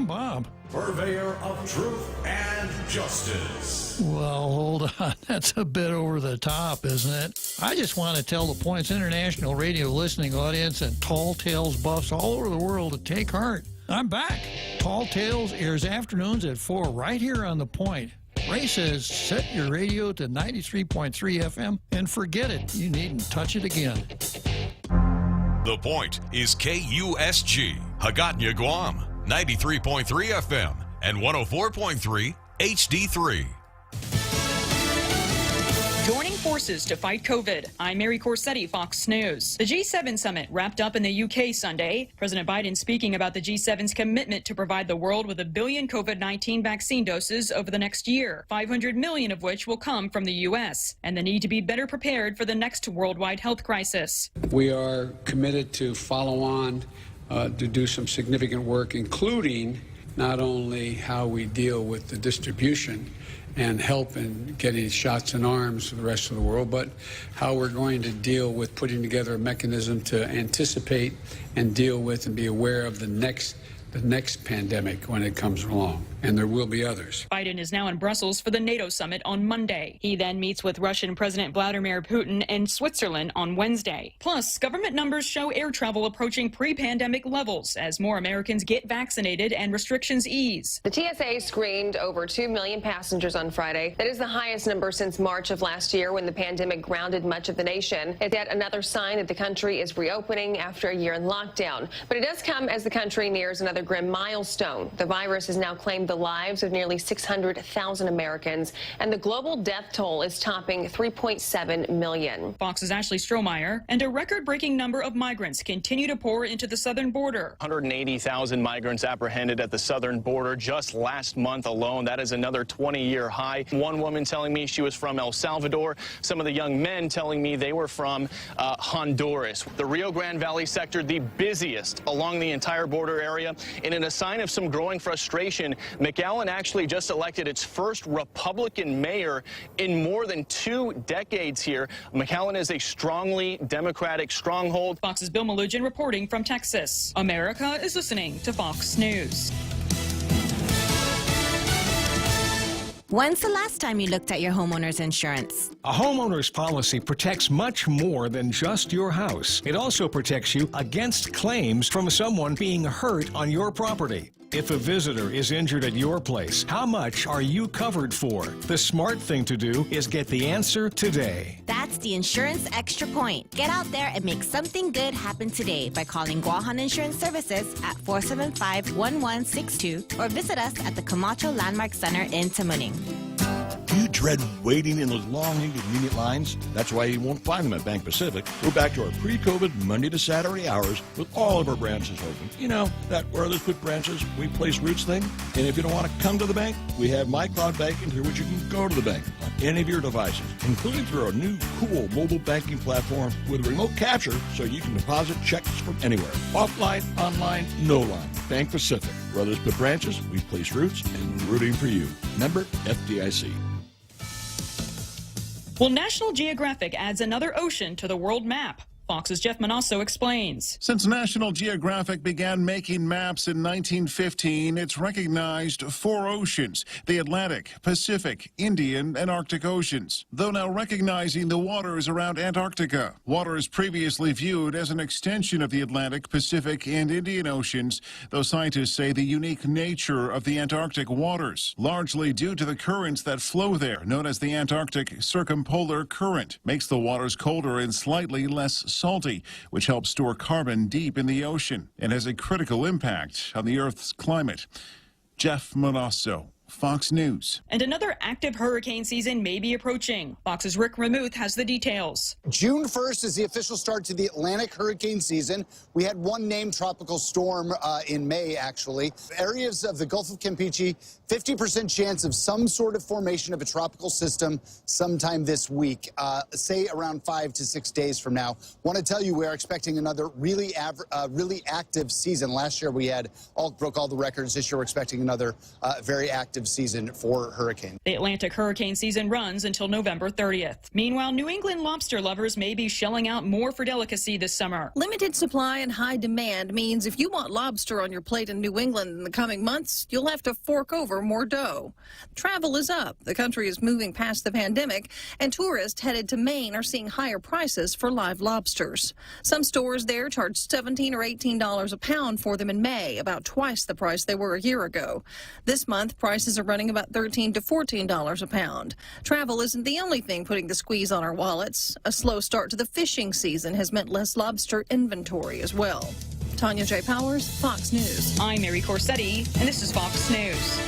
I'm Bob. Purveyor of truth and justice. Well, hold on. That's a bit over the top, isn't it? I just want to tell the Points International radio listening audience and Tall Tales buffs all over the world to take heart. I'm back. Tall Tales airs afternoons at 4 right here on The Point. Ray says set your radio to 93.3 FM and forget it. You needn't touch it again. The Point is KUSG, Hagåtña, Guam, 93.3 FM and 104.3 HD3. Joining forces to fight COVID. I'm Mary Corsetti, Fox News. The G7 summit wrapped up in the UK Sunday. President Biden speaking about the G7's commitment to provide the world with 1 billion COVID-19 vaccine doses over the next year, 500 million of which will come from the U.S., and the need to be better prepared for the next worldwide health crisis. We are committed to follow on to do some significant work, including not only how we deal with the distribution and help in getting shots in arms for the rest of the world, but how we're going to deal with putting together a mechanism to anticipate and deal with and be aware of the next pandemic when it comes along, and there will be others. Biden is now in Brussels for the NATO summit on Monday. He then meets with Russian President Vladimir Putin in Switzerland on Wednesday. Plus, government numbers show air travel approaching pre-pandemic levels as more Americans get vaccinated and restrictions ease. The TSA screened over 2 million passengers on Friday. That is the highest number since March of last year when the pandemic grounded much of the nation. It's yet another sign that the country is reopening after a year in lockdown. But it does come as the country nears another grim milestone. The virus has now claimed the lives of nearly 600,000 Americans, and the global death toll is topping 3.7 million. Fox's Ashley Strohmeyer, and a record-breaking number of migrants continue to pour into the southern border. 180,000 migrants apprehended at the southern border just last month alone. That is another 20-year high. One woman telling me she was from El Salvador. Some of the young men telling me they were from Honduras. The Rio Grande Valley sector, the busiest along the entire border area. And in a sign of some growing frustration, McAllen actually just elected its first Republican mayor in more than 2 decades here. McAllen is a strongly Democratic stronghold. Fox's Bill Malugin reporting from Texas. America is listening to Fox News. When's the last time you looked at your homeowner's insurance? A homeowner's policy protects much more than just your house. It also protects you against claims from someone being hurt on your property. If a visitor is injured at your place, how much are you covered for? The smart thing to do is get the answer today. That's the Insurance Extra Point. Get out there and make something good happen today by calling Guahan Insurance Services at 475-1162 or visit us at the Camacho Landmark Center in Tamuning. Do you dread waiting in those long, inconvenient lines? That's why you won't find them at Bank Pacific. We're back to our pre-COVID Monday to Saturday hours with all of our branches open. You know, that where others put branches, we place roots thing. And if you don't want to come to the bank, we have MyCloud Banking through which you can go to the bank on any of your devices, including through our new cool mobile banking platform with remote capture so you can deposit checks from anywhere. Offline, online, no line. Bank Pacific. Where others put branches, we place roots and rooting for you. Member FDIC. Well, National Geographic adds another ocean to the world map. Fox's Jeff Manasso explains. Since National Geographic began making maps in 1915, it's recognized 4 oceans: the Atlantic, Pacific, Indian, and Arctic Oceans, though now recognizing the waters around Antarctica. Waters previously viewed as an extension of the Atlantic, Pacific, and Indian Oceans, though scientists say the unique nature of the Antarctic waters, largely due to the currents that flow there, known as the Antarctic Circumpolar Current, makes the waters colder and slightly less salty, which helps store carbon deep in the ocean and has a critical impact on the Earth's climate. Jeff Manasso, Fox News. And another active hurricane season may be approaching. Fox's Rick Remuth has the details. June 1st is the official start to the Atlantic hurricane season. We had one named tropical storm in May, actually. Areas of the Gulf of Campeche, 50% chance of some sort of formation of a tropical system sometime this week, say around 5 to 6 days from now. Want to tell you we are expecting another really active season. Last year we broke all the records. This year we're expecting another very active active season for hurricanes. The Atlantic hurricane season runs until November 30th. Meanwhile, New England lobster lovers may be shelling out more for delicacy this summer. Limited supply and high demand means if you want lobster on your plate in New England in the coming months, you'll have to fork over more dough. Travel is up. The country is moving past the pandemic, and tourists headed to Maine are seeing higher prices for live lobsters. Some stores there charge $17 or $18 a pound for them in May, about twice the price they were a year ago. This month, prices are running about $13 to $14 a pound. Travel isn't the only thing putting the squeeze on our wallets. A slow start to the fishing season has meant less lobster inventory as well. Tanya J. Powers, Fox News. I'm Mary Corsetti, and this is Fox News.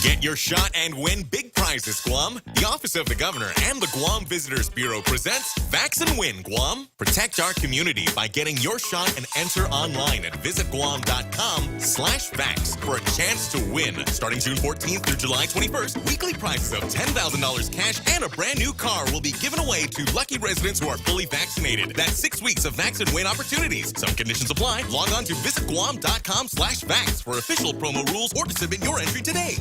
Get your shot and win big prizes, Guam. The Office of the Governor and the Guam Visitors Bureau presents Vax and Win, Guam. Protect our community by getting your shot and enter online at visitguam.com/vax for a chance to win. Starting June 14th through July 21st, weekly prizes of $10,000 cash and a brand new car will be given away to lucky residents who are fully vaccinated. That's 6 weeks of Vax and Win opportunities. Some conditions apply. Log on to visitguam.com/vax for official promo rules or to submit your entry today.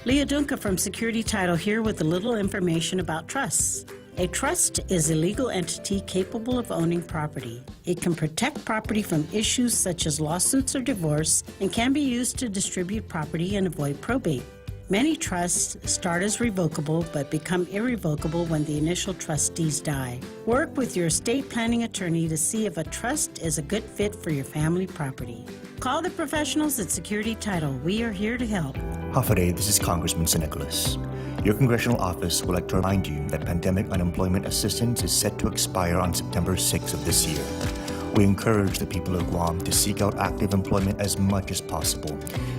Leah Dunca from Security Title here with a little information about trusts. A trust is a legal entity capable of owning property. It can protect property from issues such as lawsuits or divorce and can be used to distribute property and avoid probate. Many trusts start as revocable but become irrevocable when the initial trustees die. Work with your estate planning attorney to see if a trust is a good fit for your family property. Call the professionals at Security Title. We are here to help. Hafade, this is Congressman Sir Nicholas. Your congressional office would like to remind you that pandemic unemployment assistance is set to expire on September 6th of this year. We encourage the people of Guam to seek out active employment as much as possible,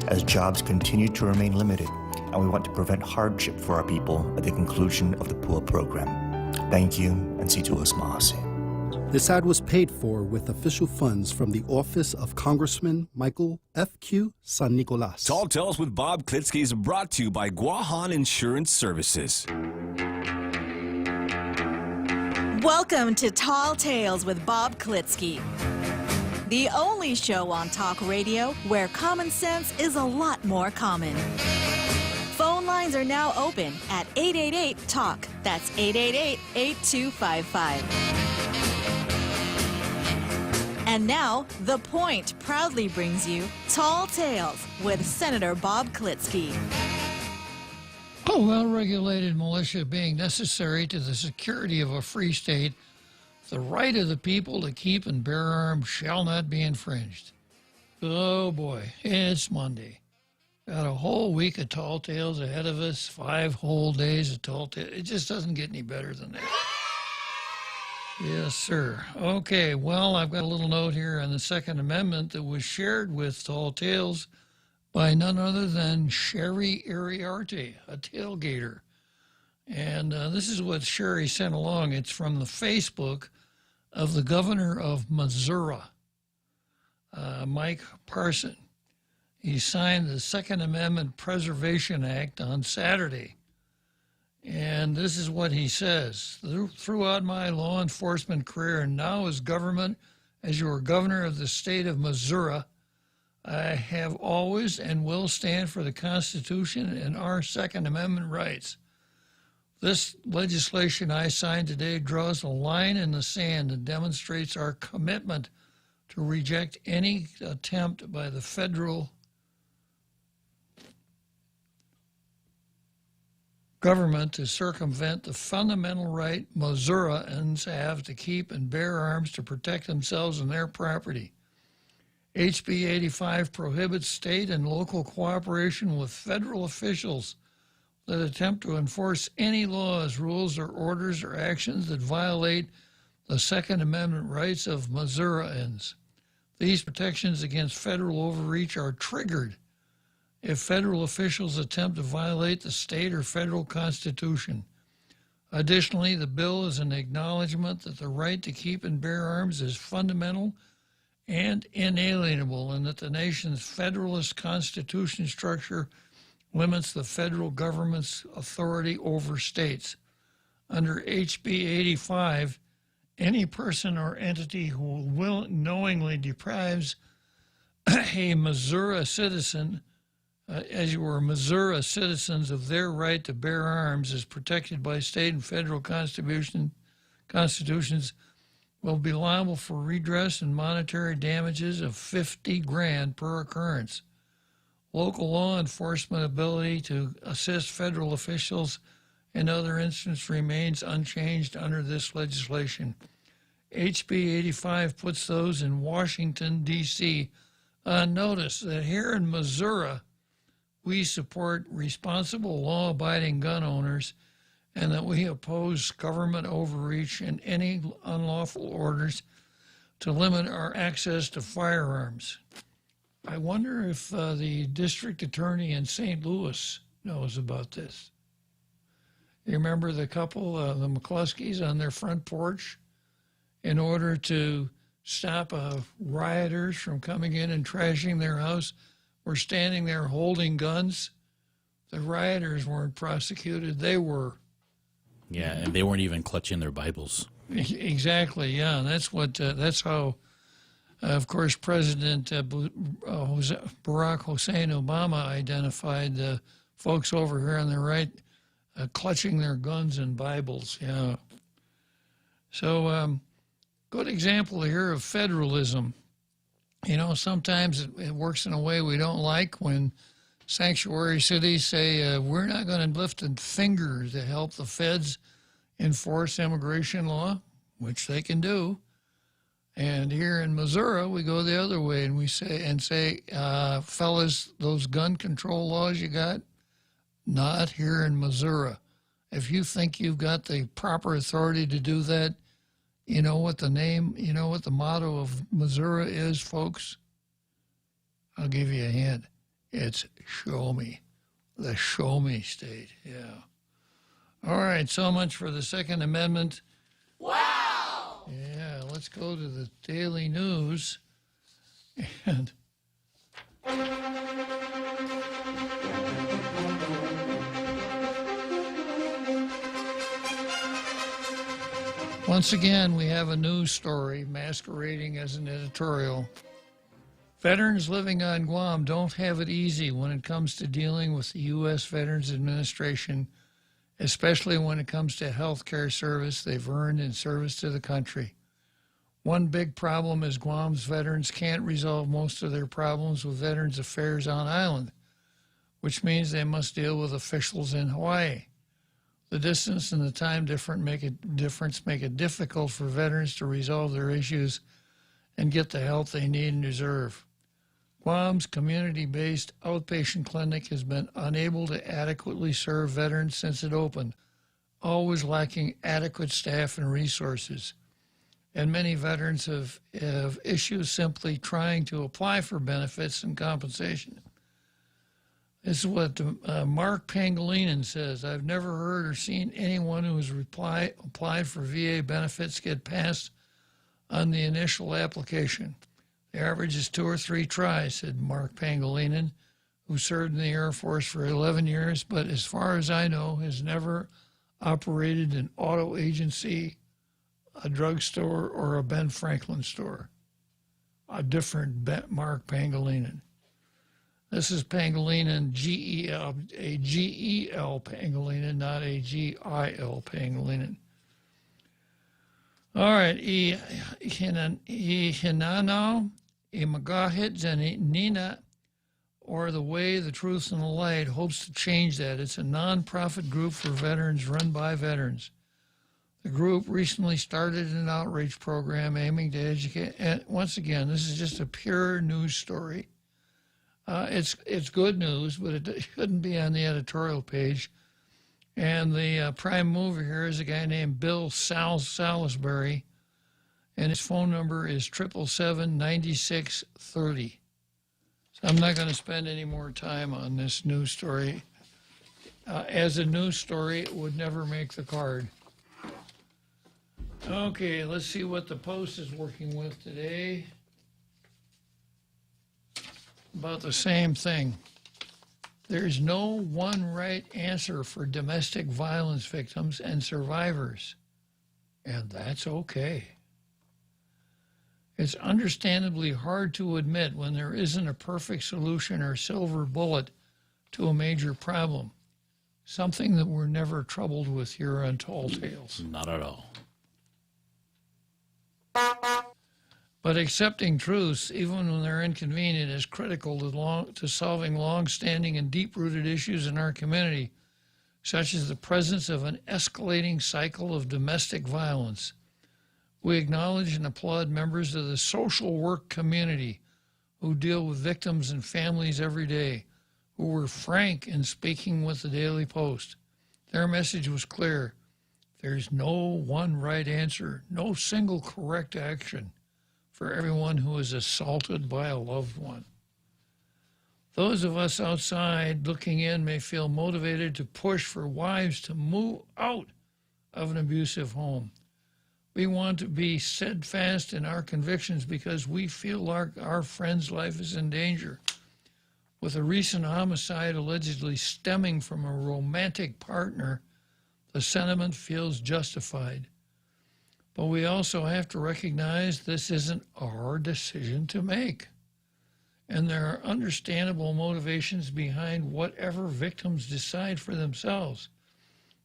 as jobs continue to remain limited, and we want to prevent hardship for our people at the conclusion of the PUA program. Thank you, and see to us, Mahase. This ad was paid for with official funds from the office of Congressman Michael F.Q. San Nicolas. Tall Tales with Bob Klitzkie is brought to you by Guahan Insurance Services. Welcome to Tall Tales with Bob Klitzkie, the only show on talk radio where common sense is a lot more common. Phone lines are now open at 888-TALK. That's 888-8255. And now, The Point proudly brings you Tall Tales with Senator Bob Klitzkie. A well-regulated militia being necessary to the security of a free state, the right of the people to keep and bear arms shall not be infringed. Oh boy, it's Monday. Got a whole week of Tall Tales ahead of us, 5 whole days of Tall Tales. It just doesn't get any better than that. Yes, sir. Okay, well, I've got a little note here on the Second Amendment that was shared with Tall Tales by none other than Sherry Iriarte, a tailgater. And this is what Sherry sent along. It's from the Facebook of the governor of Missouri, Mike Parson. He signed the Second Amendment Preservation Act on Saturday. And this is what he says. Throughout my law enforcement career and now as your governor of the state of Missouri, I have always and will stand for the Constitution and our Second Amendment rights. This legislation I signed today draws a line in the sand and demonstrates our commitment to reject any attempt by the federal government to circumvent the fundamental right Missourians have to keep and bear arms to protect themselves and their property. HB 85 prohibits state and local cooperation with federal officials that attempt to enforce any laws, rules, or orders or actions that violate the Second Amendment rights of Missourians. These protections against federal overreach are triggered if federal officials attempt to violate the state or federal constitution. Additionally, the bill is an acknowledgement that the right to keep and bear arms is fundamental and inalienable, and that the nation's federalist constitution structure limits the federal government's authority over states. Under HB 85, any person or entity who knowingly deprives a Missouri citizen as you were Missouri citizens, of their right to bear arms as protected by state and federal constitutions will be liable for redress and monetary damages of $50,000 per occurrence. Local law enforcement ability to assist federal officials in other instances remains unchanged under this legislation. HB 85 puts those in Washington, D.C. on notice that here in Missouri, we support responsible, law-abiding gun owners and that we oppose government overreach and any unlawful orders to limit our access to firearms. I wonder if the district attorney in St. Louis knows about this. You remember the couple, the McCluskeys, on their front porch in order to stop rioters from coming in and trashing their house, were standing there holding guns? The rioters weren't prosecuted. They were. Yeah, and they weren't even clutching their Bibles. Exactly, yeah. And that's how, of course, President Barack Hussein Obama identified the folks over here on the right clutching their guns and Bibles, yeah. So, good example here of federalism. You know, sometimes it works in a way we don't like when sanctuary cities say, we're not going to lift a finger to help the feds enforce immigration law, which they can do. And here in Missouri, we go the other way and we say, fellas, those gun control laws you got, not here in Missouri. If you think you've got the proper authority to do that, you know what the motto of Missouri is, folks? I'll give you a hint. It's show me. The show me state, yeah. All right, so much for the Second Amendment. Wow! Yeah, let's go to the Daily News. And once again, we have a news story masquerading as an editorial. Veterans living on Guam don't have it easy when it comes to dealing with the U.S. Veterans Administration, especially when it comes to health care service they've earned in service to the country. One big problem is Guam's veterans can't resolve most of their problems with Veterans Affairs on island, which means they must deal with officials in Hawaii. The distance and the time difference make it difficult for veterans to resolve their issues and get the help they need and deserve. Guam's community-based outpatient clinic has been unable to adequately serve veterans since it opened, always lacking adequate staff and resources. And many veterans have issues simply trying to apply for benefits and compensation. This is what Mark Pangilinan says. I've never heard or seen anyone who has applied for VA benefits get passed on the initial application. The average is 2 or 3 tries, said Mark Pangilinan, who served in the Air Force for 11 years, but as far as I know, has never operated an auto agency, a drugstore, or a Ben Franklin store. A different Mark Pangilinan. This is Pangilinan, G-E-L, a G-E-L Pangilinan, not a G-I-L Pangilinan. All right, Hinanao, Imagahit, Zanina, or The Way, the Truth, and the Light, hopes to change that. It's a nonprofit group for veterans run by veterans. The group recently started an outreach program aiming to educate, and once again, this is just a pure news story. It's good news, but it shouldn't be on the editorial page. And the prime mover here is a guy named Bill Salisbury, and his phone number is 777-9630. So I'm not going to spend any more time on this news story. As a news story, it would never make the card. Okay, let's see what the Post is working with today. About the same thing. There's no one right answer for domestic violence victims and survivors, and that's okay. It's understandably hard to admit when there isn't a perfect solution or silver bullet to a major problem, something that we're never troubled with here on Tall Tales. Not at all. But accepting truths, even when they're inconvenient, is critical to solving long-standing and deep-rooted issues in our community, such as the presence of an escalating cycle of domestic violence. We acknowledge and applaud members of the social work community who deal with victims and families every day, who were frank in speaking with the Daily Post. Their message was clear. There's no one right answer, no single correct action for everyone who is assaulted by a loved one. Those of us outside looking in may feel motivated to push for wives to move out of an abusive home. We want to be steadfast in our convictions because we feel like our friend's life is in danger. With a recent homicide allegedly stemming from a romantic partner, the sentiment feels justified. But we also have to recognize this isn't our decision to make. And there are understandable motivations behind whatever victims decide for themselves.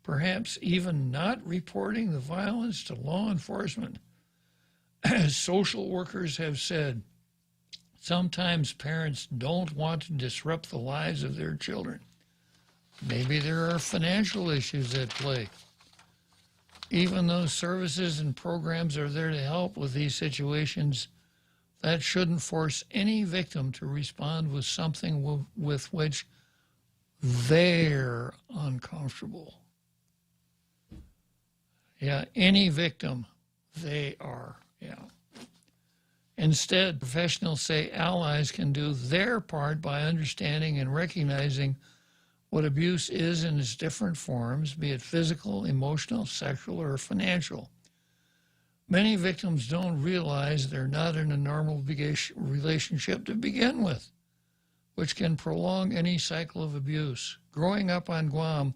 Perhaps even not reporting the violence to law enforcement. As social workers have said, sometimes parents don't want to disrupt the lives of their children. Maybe there are financial issues at play. Even though services and programs are there to help with these situations, that shouldn't force any victim to respond with something with which they're uncomfortable. Yeah, any victim, they are, yeah. Instead, professionals say allies can do their part by understanding and recognizing what abuse is in its different forms, be it physical, emotional, sexual, or financial. Many victims don't realize they're not in a normal relationship to begin with, which can prolong any cycle of abuse. Growing up on Guam,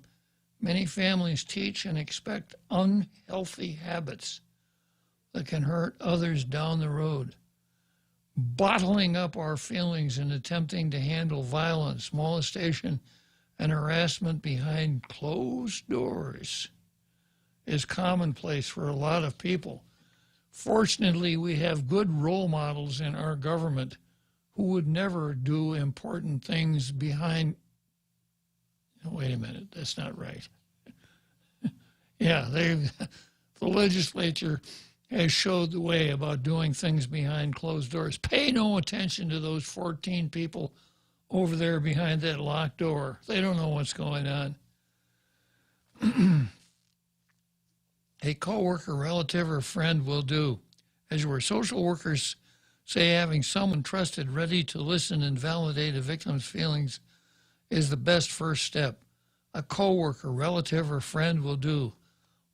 many families teach and expect unhealthy habits that can hurt others down the road. Bottling up our feelings and attempting to handle violence, molestation, and harassment behind closed doors is commonplace for a lot of people. Fortunately, we have good role models in our government who would never do important things behind... Wait a minute, that's not right. Yeah, the legislature has showed the way about doing things behind closed doors. Pay no attention to those 14 people over there behind that locked door. They don't know what's going on. A coworker, relative, or friend will do. As where social workers say having someone trusted ready to listen and validate a victim's feelings is the best first step. A coworker, relative, or friend will do.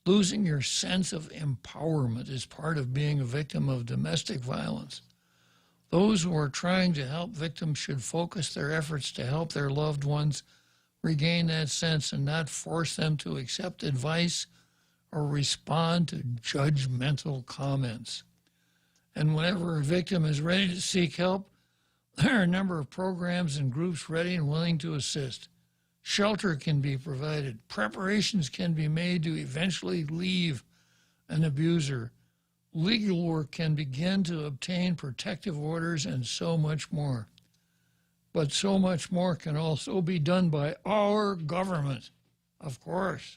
Losing your sense of empowerment is part of being a victim of domestic violence. Those who are trying to help victims should focus their efforts to help their loved ones regain that sense and not force them to accept advice or respond to judgmental comments. And whenever a victim is ready to seek help, there are a number of programs and groups ready and willing to assist. Shelter can be provided. Preparations can be made to eventually leave an abuser. Legal work can begin to obtain protective orders and so much more. But so much more can also be done by our government, of course.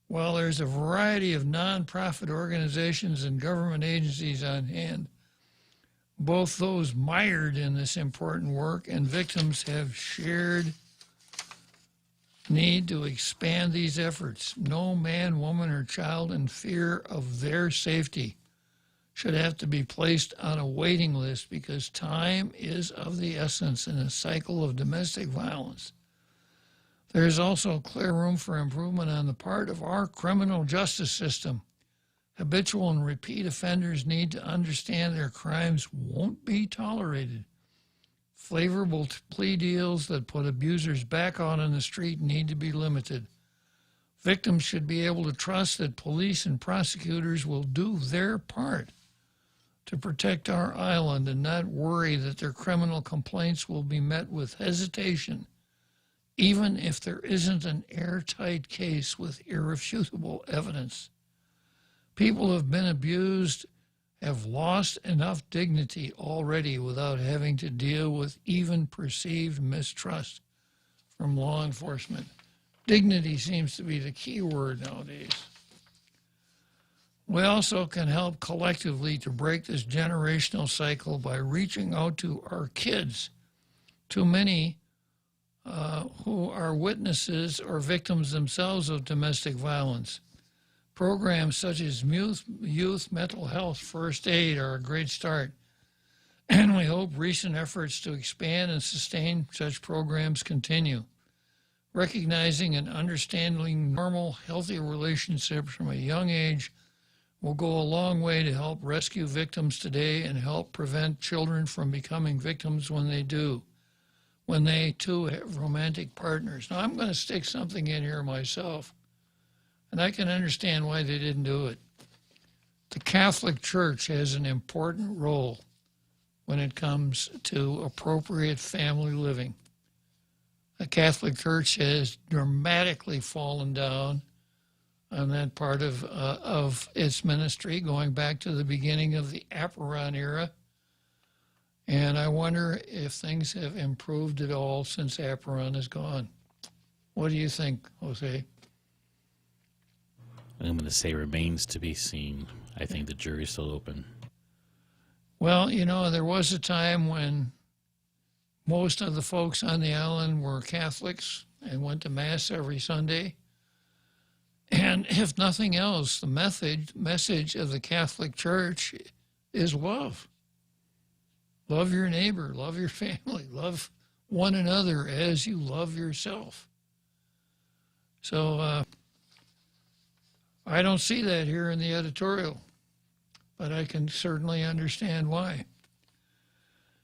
While there's a variety of nonprofit organizations and government agencies on hand, both those mired in this important work and victims have shared need to expand these efforts. No man, woman, or child in fear of their safety should have to be placed on a waiting list because time is of the essence in a cycle of domestic violence. There is also clear room for improvement on the part of our criminal justice system. Habitual and repeat offenders need to understand their crimes won't be tolerated. Favorable plea deals that put abusers back out on the street need to be limited. Victims should be able to trust that police and prosecutors will do their part to protect our island and not worry that their criminal complaints will be met with hesitation even if there isn't an airtight case with irrefutable evidence. People who have been abused have lost enough dignity already without having to deal with even perceived mistrust from law enforcement. Dignity seems to be the key word nowadays. We also can help collectively to break this generational cycle by reaching out to our kids. Too many who are witnesses or victims themselves of domestic violence. Programs such as youth mental health first aid are a great start, and we hope recent efforts to expand and sustain such programs continue. Recognizing and understanding normal, healthy relationships from a young age will go a long way to help rescue victims today and help prevent children from becoming victims when they do, when they too have romantic partners. Now, I'm going to stick something in here myself, and I can understand why they didn't do it. The Catholic Church has an important role when it comes to appropriate family living. The Catholic Church has dramatically fallen down on that part of its ministry, going back to the beginning of the Apparon era. And I wonder if things have improved at all since Apparon is gone. What do you think, Jose? I'm going to say remains to be seen. I think the jury's still open. Well, you know, there was a time when most of the folks on the island were Catholics and went to Mass every Sunday. And if nothing else, the message of the Catholic Church is love. Love your neighbor, love your family, love one another as you love yourself. So I don't see that here in the editorial, but I can certainly understand why.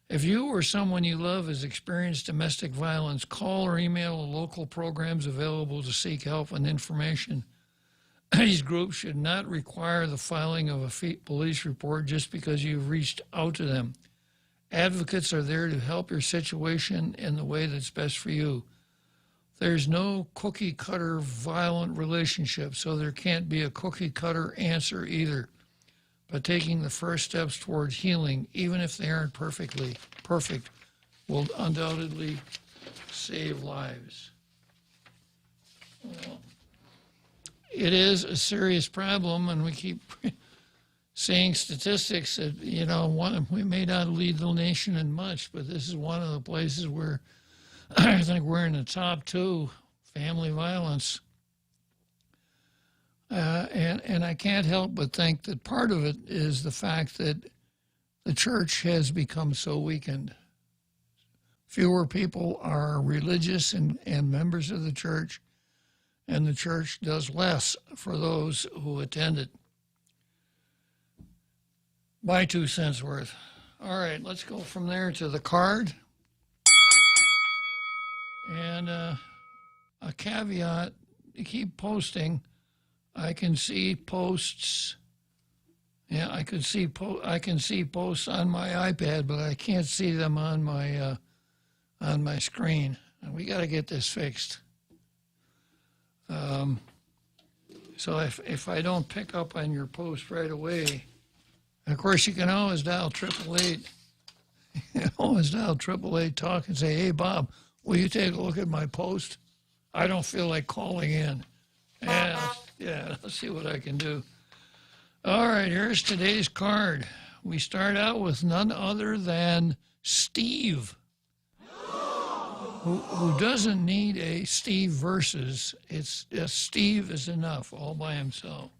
If you or someone you love has experienced domestic violence, call or email the local programs available to seek help and information. These groups should not require the filing of a police report just because you've reached out to them. Advocates are there to help your situation in the way that's best for you. There's no cookie-cutter violent relationship, so there can't be a cookie-cutter answer either. But taking the first steps towards healing, even if they aren't perfect, will undoubtedly save lives. Well, it is a serious problem, and we keep seeing statistics that, you know, we may not lead the nation in much, but this is one of the places where I think we're in the top 2, family violence. And I can't help but think that part of it is the fact that the church has become so weakened. Fewer people are religious and members of the church, and the church does less for those who attend it. My 2 cents worth. All right, let's go from there to the card. And a caveat, you keep posting. I can see posts. Yeah, I can see posts on my iPad, but I can't see them on my screen. And we got to get this fixed. So if I don't pick up on your post right away, of course you can always dial 888. You can always dial 888 talk and say, "Hey Bob, will you take a look at my post? I don't feel like calling in." Yeah, let's see what I can do. All right, here's today's card. We start out with none other than Steve, who doesn't need a Steve versus. It's Steve is enough all by himself.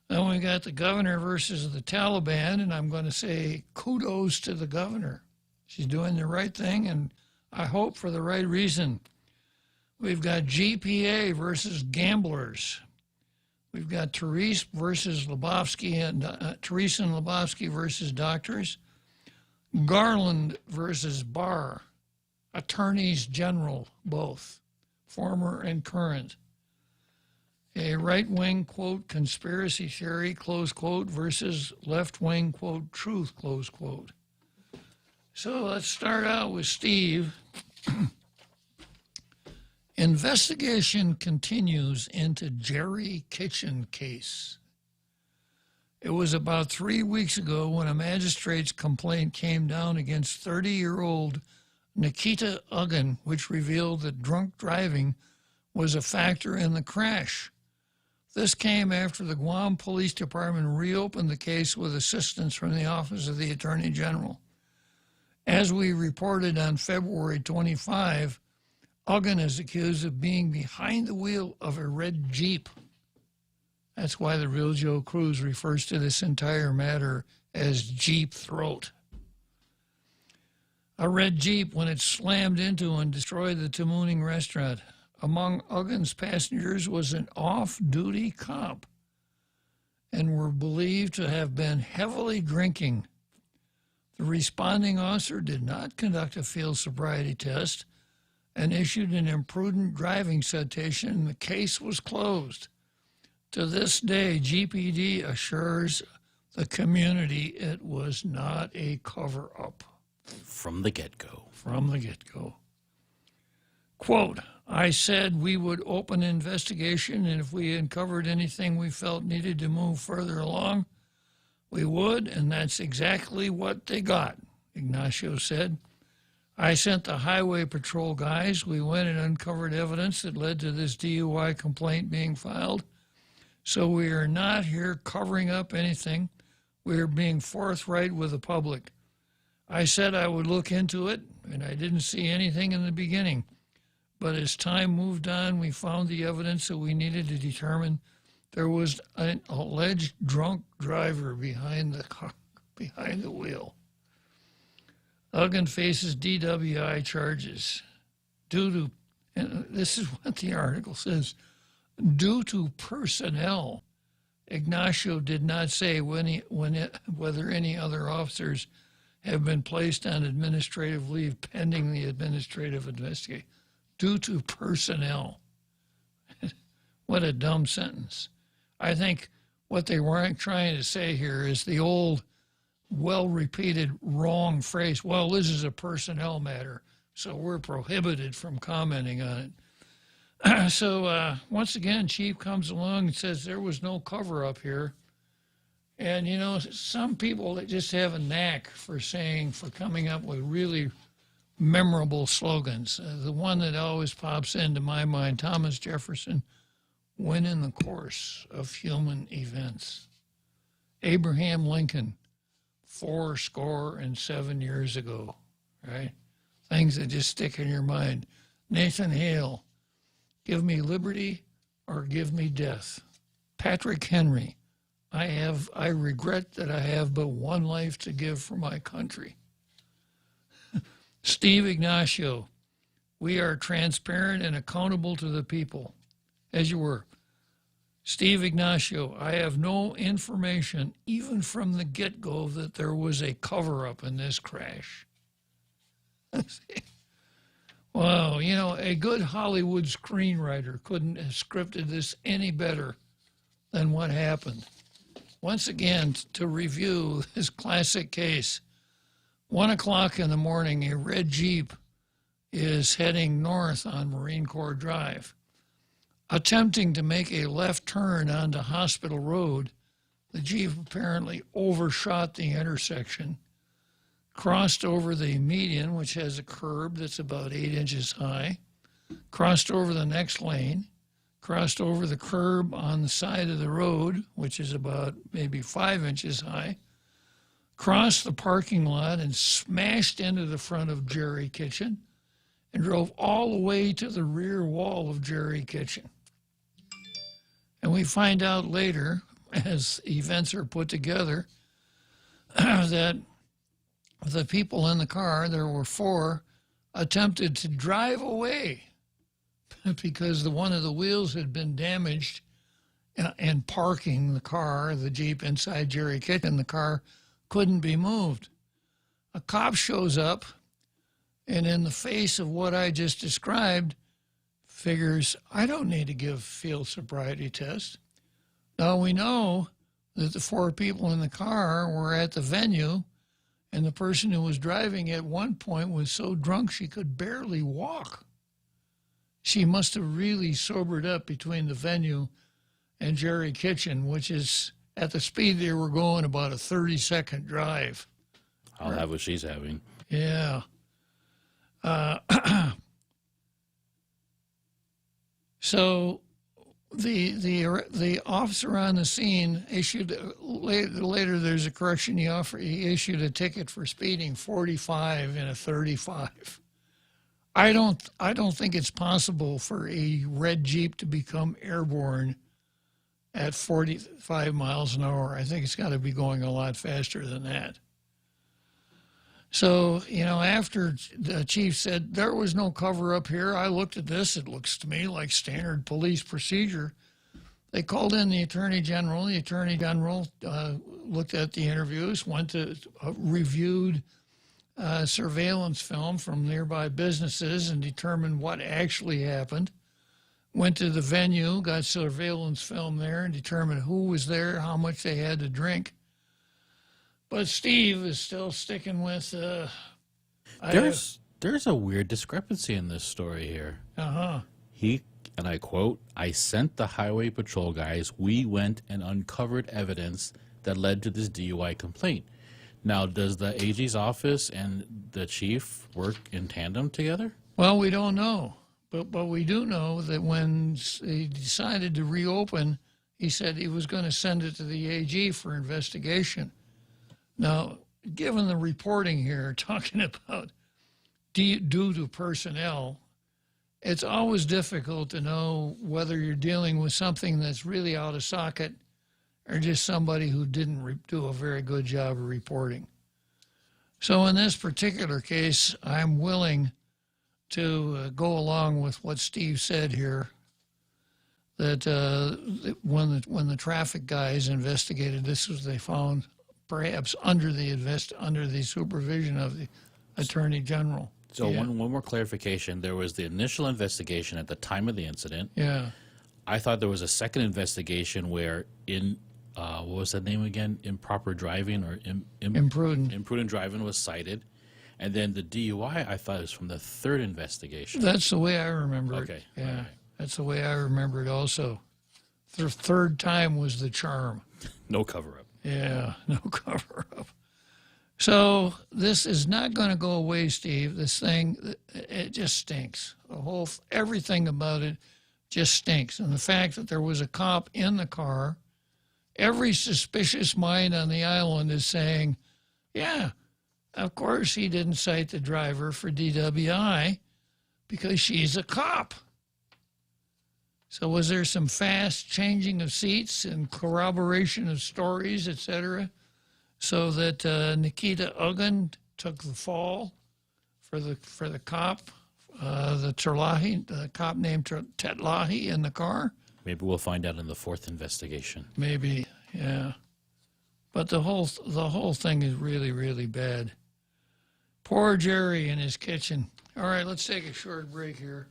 Then we got the governor versus the Taliban, and I'm going to say kudos to the governor. She's doing the right thing, and I hope for the right reason. We've got GPA versus gamblers. We've got Therese versus Lebowski, and Teresa and Lebowski versus doctors. Garland versus Barr, attorneys general, both, former and current. A right-wing, quote, conspiracy theory, close quote, versus left-wing, quote, truth, close quote. So let's start out with Steve. Investigation continues into Jerry Kitchen case. It was about 3 weeks ago when a magistrate's complaint came down against 30-year-old Nikita Uggan, which revealed that drunk driving was a factor in the crash. This came after the Guam Police Department reopened the case with assistance from the Office of the Attorney General. As we reported on February 25, Uggan is accused of being behind the wheel of a red Jeep. That's why the real Joe Cruz refers to this entire matter as Jeep Throat. A red Jeep when it slammed into and destroyed the Tamuning restaurant. Among Uggan's passengers was an off-duty cop and were believed to have been heavily drinking. The responding officer did not conduct a field sobriety test and issued an imprudent driving citation, and the case was closed. To this day, GPD assures the community it was not a cover-up. From the get-go. From the get-go. Quote, I said we would open an investigation, and if we uncovered anything we felt needed to move further along, we would, and that's exactly what they got, Ignacio said. I sent the highway patrol guys. We went and uncovered evidence that led to this DUI complaint being filed. So we are not here covering up anything. We are being forthright with the public. I said I would look into it, and I didn't see anything in the beginning. But as time moved on, we found the evidence that we needed to determine there was an alleged drunk driver behind the car, behind the wheel. Uggan faces DWI charges due to, and this is what the article says, due to personnel. Ignacio did not say whether any other officers have been placed on administrative leave pending the administrative investigation. Due to personnel. What a dumb sentence. I think what they weren't trying to say here is the old, well-repeated wrong phrase, well, this is a personnel matter, so we're prohibited from commenting on it. So once again, Chief comes along and says there was no cover-up here. And, you know, some people that just have a knack for coming up with really memorable slogans. The one that always pops into my mind, Thomas Jefferson, win in the course of human events. Abraham Lincoln, 77 years ago, right? Things that just stick in your mind. Nathan Hale, give me liberty or give me death. Patrick Henry, I regret that I have but one life to give for my country. Steve Ignacio, we are transparent and accountable to the people, as you were. Steve Ignacio, I have no information, even from the get-go, that there was a cover-up in this crash. Wow, you know, a good Hollywood screenwriter couldn't have scripted this any better than what happened. Once again, to review this classic case, 1 o'clock in the morning, a red Jeep is heading north on Marine Corps Drive. Attempting to make a left turn onto Hospital Road, the Jeep apparently overshot the intersection, crossed over the median, which has a curb that's about 8 inches high, crossed over the next lane, crossed over the curb on the side of the road, which is about maybe 5 inches high, crossed the parking lot and smashed into the front of Jerry Kitchen and drove all the way to the rear wall of Jerry Kitchen. And we find out later, as events are put together, that the people in the car, there were 4, attempted to drive away because one of the wheels had been damaged and parking the car, the Jeep inside Jerry Kitchen, the car couldn't be moved. A cop shows up and in the face of what I just described, figures, I don't need to give field sobriety test. Now we know that the 4 people in the car were at the venue and the person who was driving at one point was so drunk she could barely walk. she must have really sobered up between the venue and Jerry Kitchen, which is at the speed they were going about a 30-second drive. I'll have what she's having. Yeah. So the officer on the scene issued later. There's a correction. He issued a ticket for speeding 45 in a 35. I don't think it's possible for a red Jeep to become airborne at 45 miles an hour. I think it's got to be going a lot faster than that. So, after the chief said there was no cover up here, I looked at this. It looks to me like standard police procedure. They called in the Attorney General. The Attorney General looked at the interviews, reviewed surveillance film from nearby businesses and determined what actually happened. Went to the venue, got surveillance film there, and determined who was there, how much they had to drink. But Steve is still sticking with... There's a weird discrepancy in this story here. Uh-huh. He, and I quote, "I sent the highway patrol guys. We went and uncovered evidence that led to this DUI complaint." Now, does the AG's office and the chief work in tandem together? Well, we don't know. But we do know that when he decided to reopen, he said he was going to send it to the AG for investigation. Now, given the reporting here, talking about due to personnel, it's always difficult to know whether you're dealing with something that's really out of socket or just somebody who didn't do a very good job of reporting. So in this particular case, I'm willing to go along with what Steve said here, that when the traffic guys investigated this, they found perhaps under the supervision of the Attorney General. So one more clarification. There was the initial investigation at the time of the incident. Yeah. I thought there was a second investigation where what was that name again? Improper driving or imprudent. Imprudent driving was cited. And then the DUI, I thought, was from the third investigation. That's the way I remember it. Okay. Yeah, right. That's the way I remember it also. The third time was the charm. No cover-up. Yeah, no cover-up. So this is not going to go away, Steve. This thing, it just stinks. Everything about it just stinks. And the fact that there was a cop in the car, every suspicious mind on the island is saying, yeah, of course he didn't cite the driver for DWI because she's a cop. So was there some fast changing of seats and corroboration of stories, etc., so that Nikita Uggan took the fall for the cop, the cop named Tetlahi in the car? Maybe we'll find out in the fourth investigation. Maybe, yeah. But the whole thing is really, really bad. Poor Jerry in his kitchen. All right, let's take a short break here.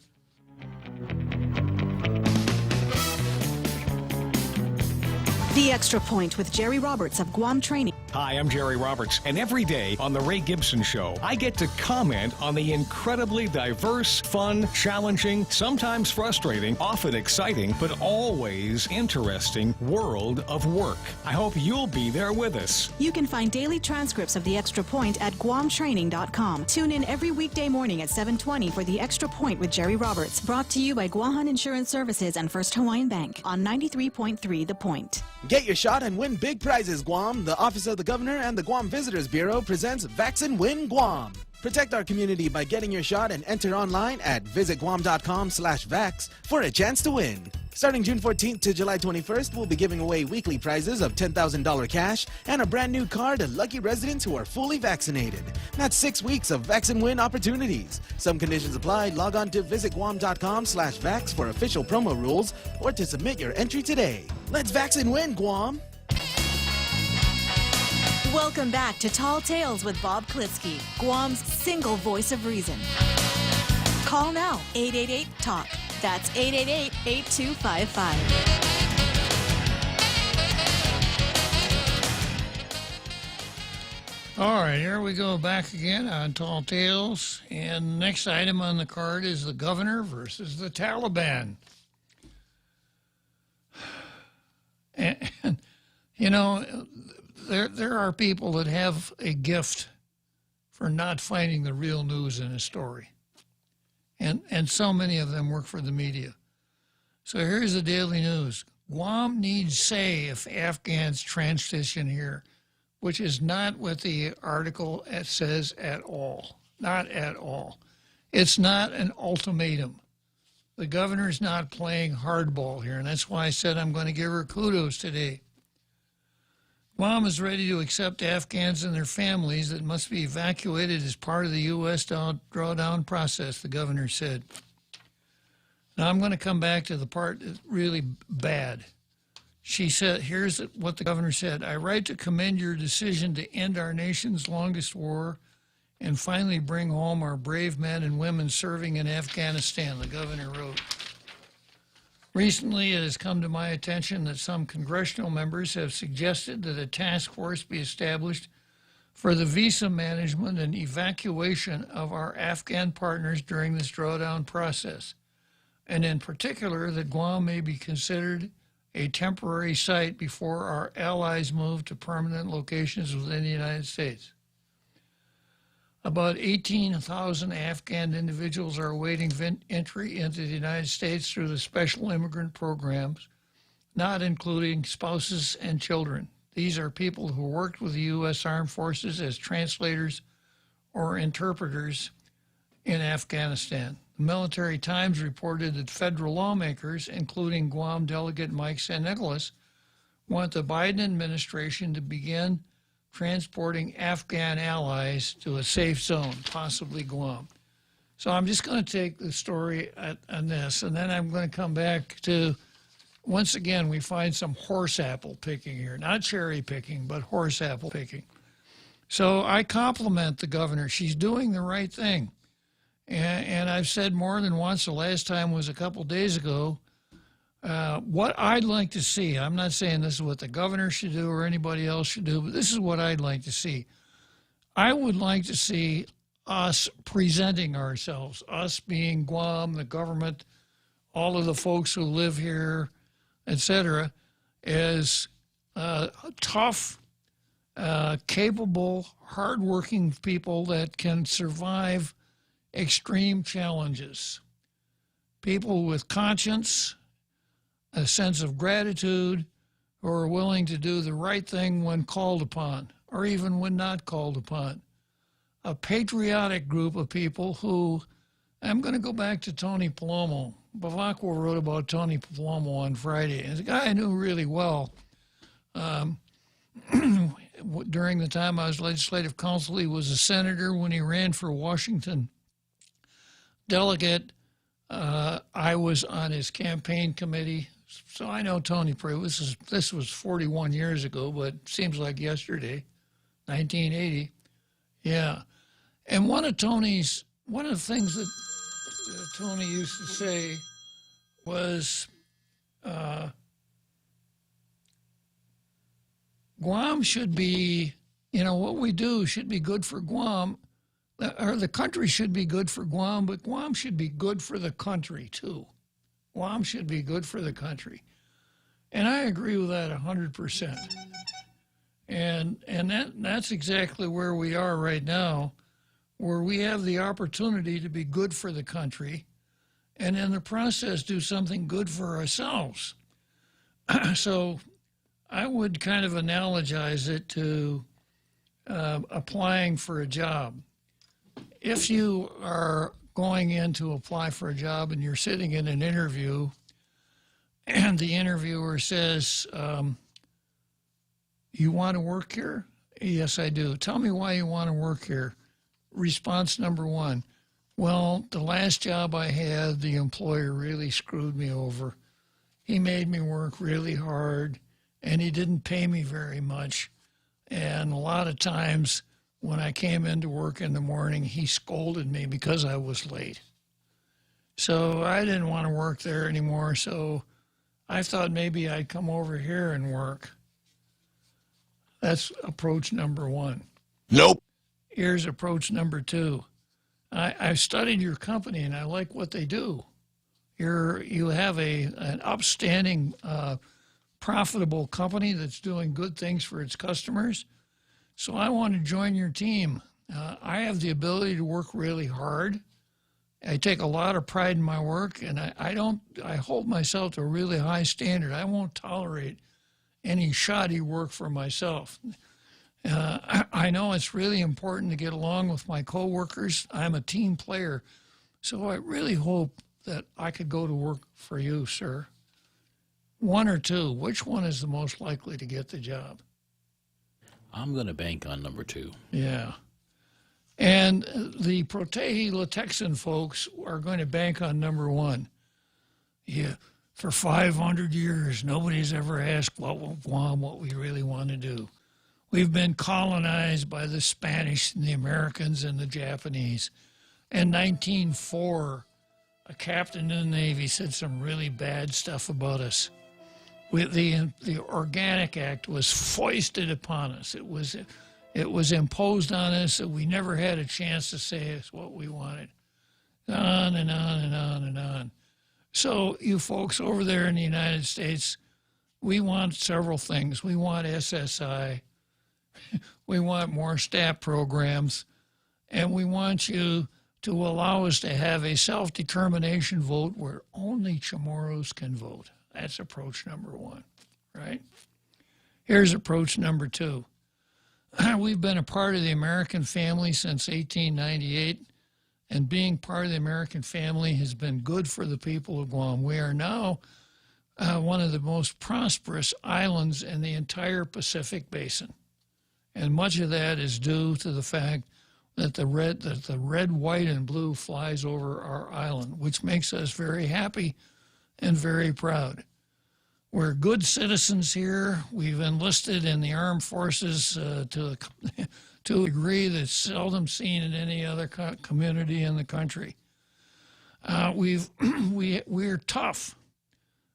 The Extra Point with Jerry Roberts of Guam Training. Hi, I'm Jerry Roberts, and every day on The Ray Gibson Show, I get to comment on the incredibly diverse, fun, challenging, sometimes frustrating, often exciting, but always interesting world of work. I hope you'll be there with us. You can find daily transcripts of The Extra Point at guamtraining.com. Tune in every weekday morning at 7:20 for The Extra Point with Jerry Roberts, brought to you by Guahan Insurance Services and First Hawaiian Bank on 93.3 The Point. Get your shot and win big prizes, Guam. The Office of the Governor and the Guam Visitors Bureau presents Vaccine Win Guam. Protect our community by getting your shot and enter online at visitguam.com/vax for a chance to win. Starting June 14th to July 21st, we'll be giving away weekly prizes of $10,000 cash and a brand new car to lucky residents who are fully vaccinated. That's 6 weeks of Vaccine Win opportunities. Some conditions apply. Log on to visitguam.com/vax for official promo rules or to submit your entry today. Let's Vaccine Win, Guam! Welcome back to Tall Tales with Bob Klitzkie, Guam's single voice of reason. Call now, 888-TALK. That's 888-8255. All right, here we go back again on Tall Tales. And the next item on the card is the governor versus the Taliban. And you know, there are people that have a gift for not finding the real news in a story. And so many of them work for the media. So here's the Daily News. Guam needs say if Afghans transition here, which is not what the article says at all. Not at all. It's not an ultimatum. The governor's not playing hardball here, and that's why I said I'm going to give her kudos today. Guam is ready to accept Afghans and their families that must be evacuated as part of the U.S. drawdown process, the governor said. Now I'm going to come back to the part that's really bad. She said, here's what the governor said. I write to commend your decision to end our nation's longest war and finally bring home our brave men and women serving in Afghanistan, the governor wrote. Recently, it has come to my attention that some congressional members have suggested that a task force be established for the visa management and evacuation of our Afghan partners during this drawdown process, and in particular that Guam may be considered a temporary site before our allies move to permanent locations within the United States. About 18,000 Afghan individuals are awaiting entry into the United States through the special immigrant programs, not including spouses and children. These are people who worked with the U.S. Armed Forces as translators or interpreters in Afghanistan. The Military Times reported that federal lawmakers, including Guam Delegate Mike St. Nicholas, want the Biden administration to begin transporting Afghan allies to a safe zone, possibly Guam. So I'm just going to take the story on this, and then I'm going to come back to, once again, we find some horse apple picking here. Not cherry picking, but horse apple picking. So I compliment the governor. She's doing the right thing. And I've said more than once, the last time was a couple days ago, what I'd like to see, I'm not saying this is what the governor should do or anybody else should do, but this is what I'd like to see. I would like to see us presenting ourselves, us being Guam, the government, all of the folks who live here, etc., as tough, capable, hardworking people that can survive extreme challenges. People with conscience, a sense of gratitude, who are willing to do the right thing when called upon, or even when not called upon. A patriotic group of people who, I'm going to go back to Tony Palomo. Bavacqua wrote about Tony Palomo on Friday. It's a guy I knew really well. During the time I was legislative counsel, he was a senator. When he ran for Washington delegate, I was on his campaign committee. So I know Tony pretty. This was 41 years ago, but seems like yesterday, 1980. Yeah. And one of the things that Tony used to say was, Guam should be, what we do should be good for Guam, or the country should be good for Guam, but Guam should be good for the country too. Guam should be good for the country. And I agree with that 100%. And that's exactly where we are right now, where we have the opportunity to be good for the country and in the process do something good for ourselves. So I would kind of analogize it to applying for a job. If you are going in to apply for a job and you're sitting in an interview and the interviewer says, you want to work here? Yes, I do. Tell me why you want to work here. Response number one, well, the last job I had, the employer really screwed me over. He made me work really hard, and he didn't pay me very much. And a lot of times when I came into work in the morning, he scolded me because I was late. So I didn't want to work there anymore, so I thought maybe I'd come over here and work. That's approach number one. Nope. Here's approach number 2. I've studied your company, and I like what they do. You have an upstanding, profitable company that's doing good things for its customers. So I want to join your team. I have the ability to work really hard. I take a lot of pride in my work, and I hold myself to a really high standard. I won't tolerate any shoddy work for myself. I know it's really important to get along with my coworkers. I'm a team player, so I really hope that I could go to work for you, sir. 1 or 2, which one is the most likely to get the job? I'm going to bank on number 2. Yeah. And the Proteji Latexan folks are going to bank on number 1. Yeah, for 500 years, nobody's ever asked Guam what we really want to do. We've been colonized by the Spanish and the Americans and the Japanese. In 1904, a captain in the Navy said some really bad stuff about us. The Organic Act was foisted upon us. It was imposed on us that we never had a chance to say what we wanted. On and on and on and on. So you folks over there in the United States, we want several things. We want SSI. We want more staff programs. And we want you to allow us to have a self-determination vote where only Chamorros can vote. That's approach number 1, right? Here's approach number 2. We've been a part of the American family since 1898, and being part of the American family has been good for the people of Guam. We are now one of the most prosperous islands in the entire Pacific Basin, and much of that is due to the fact that the red, white, and blue flies over our island, which makes us very happy and very proud. We're good citizens here. We've enlisted in the armed forces to a degree that's seldom seen in any other community in the country. We're tough.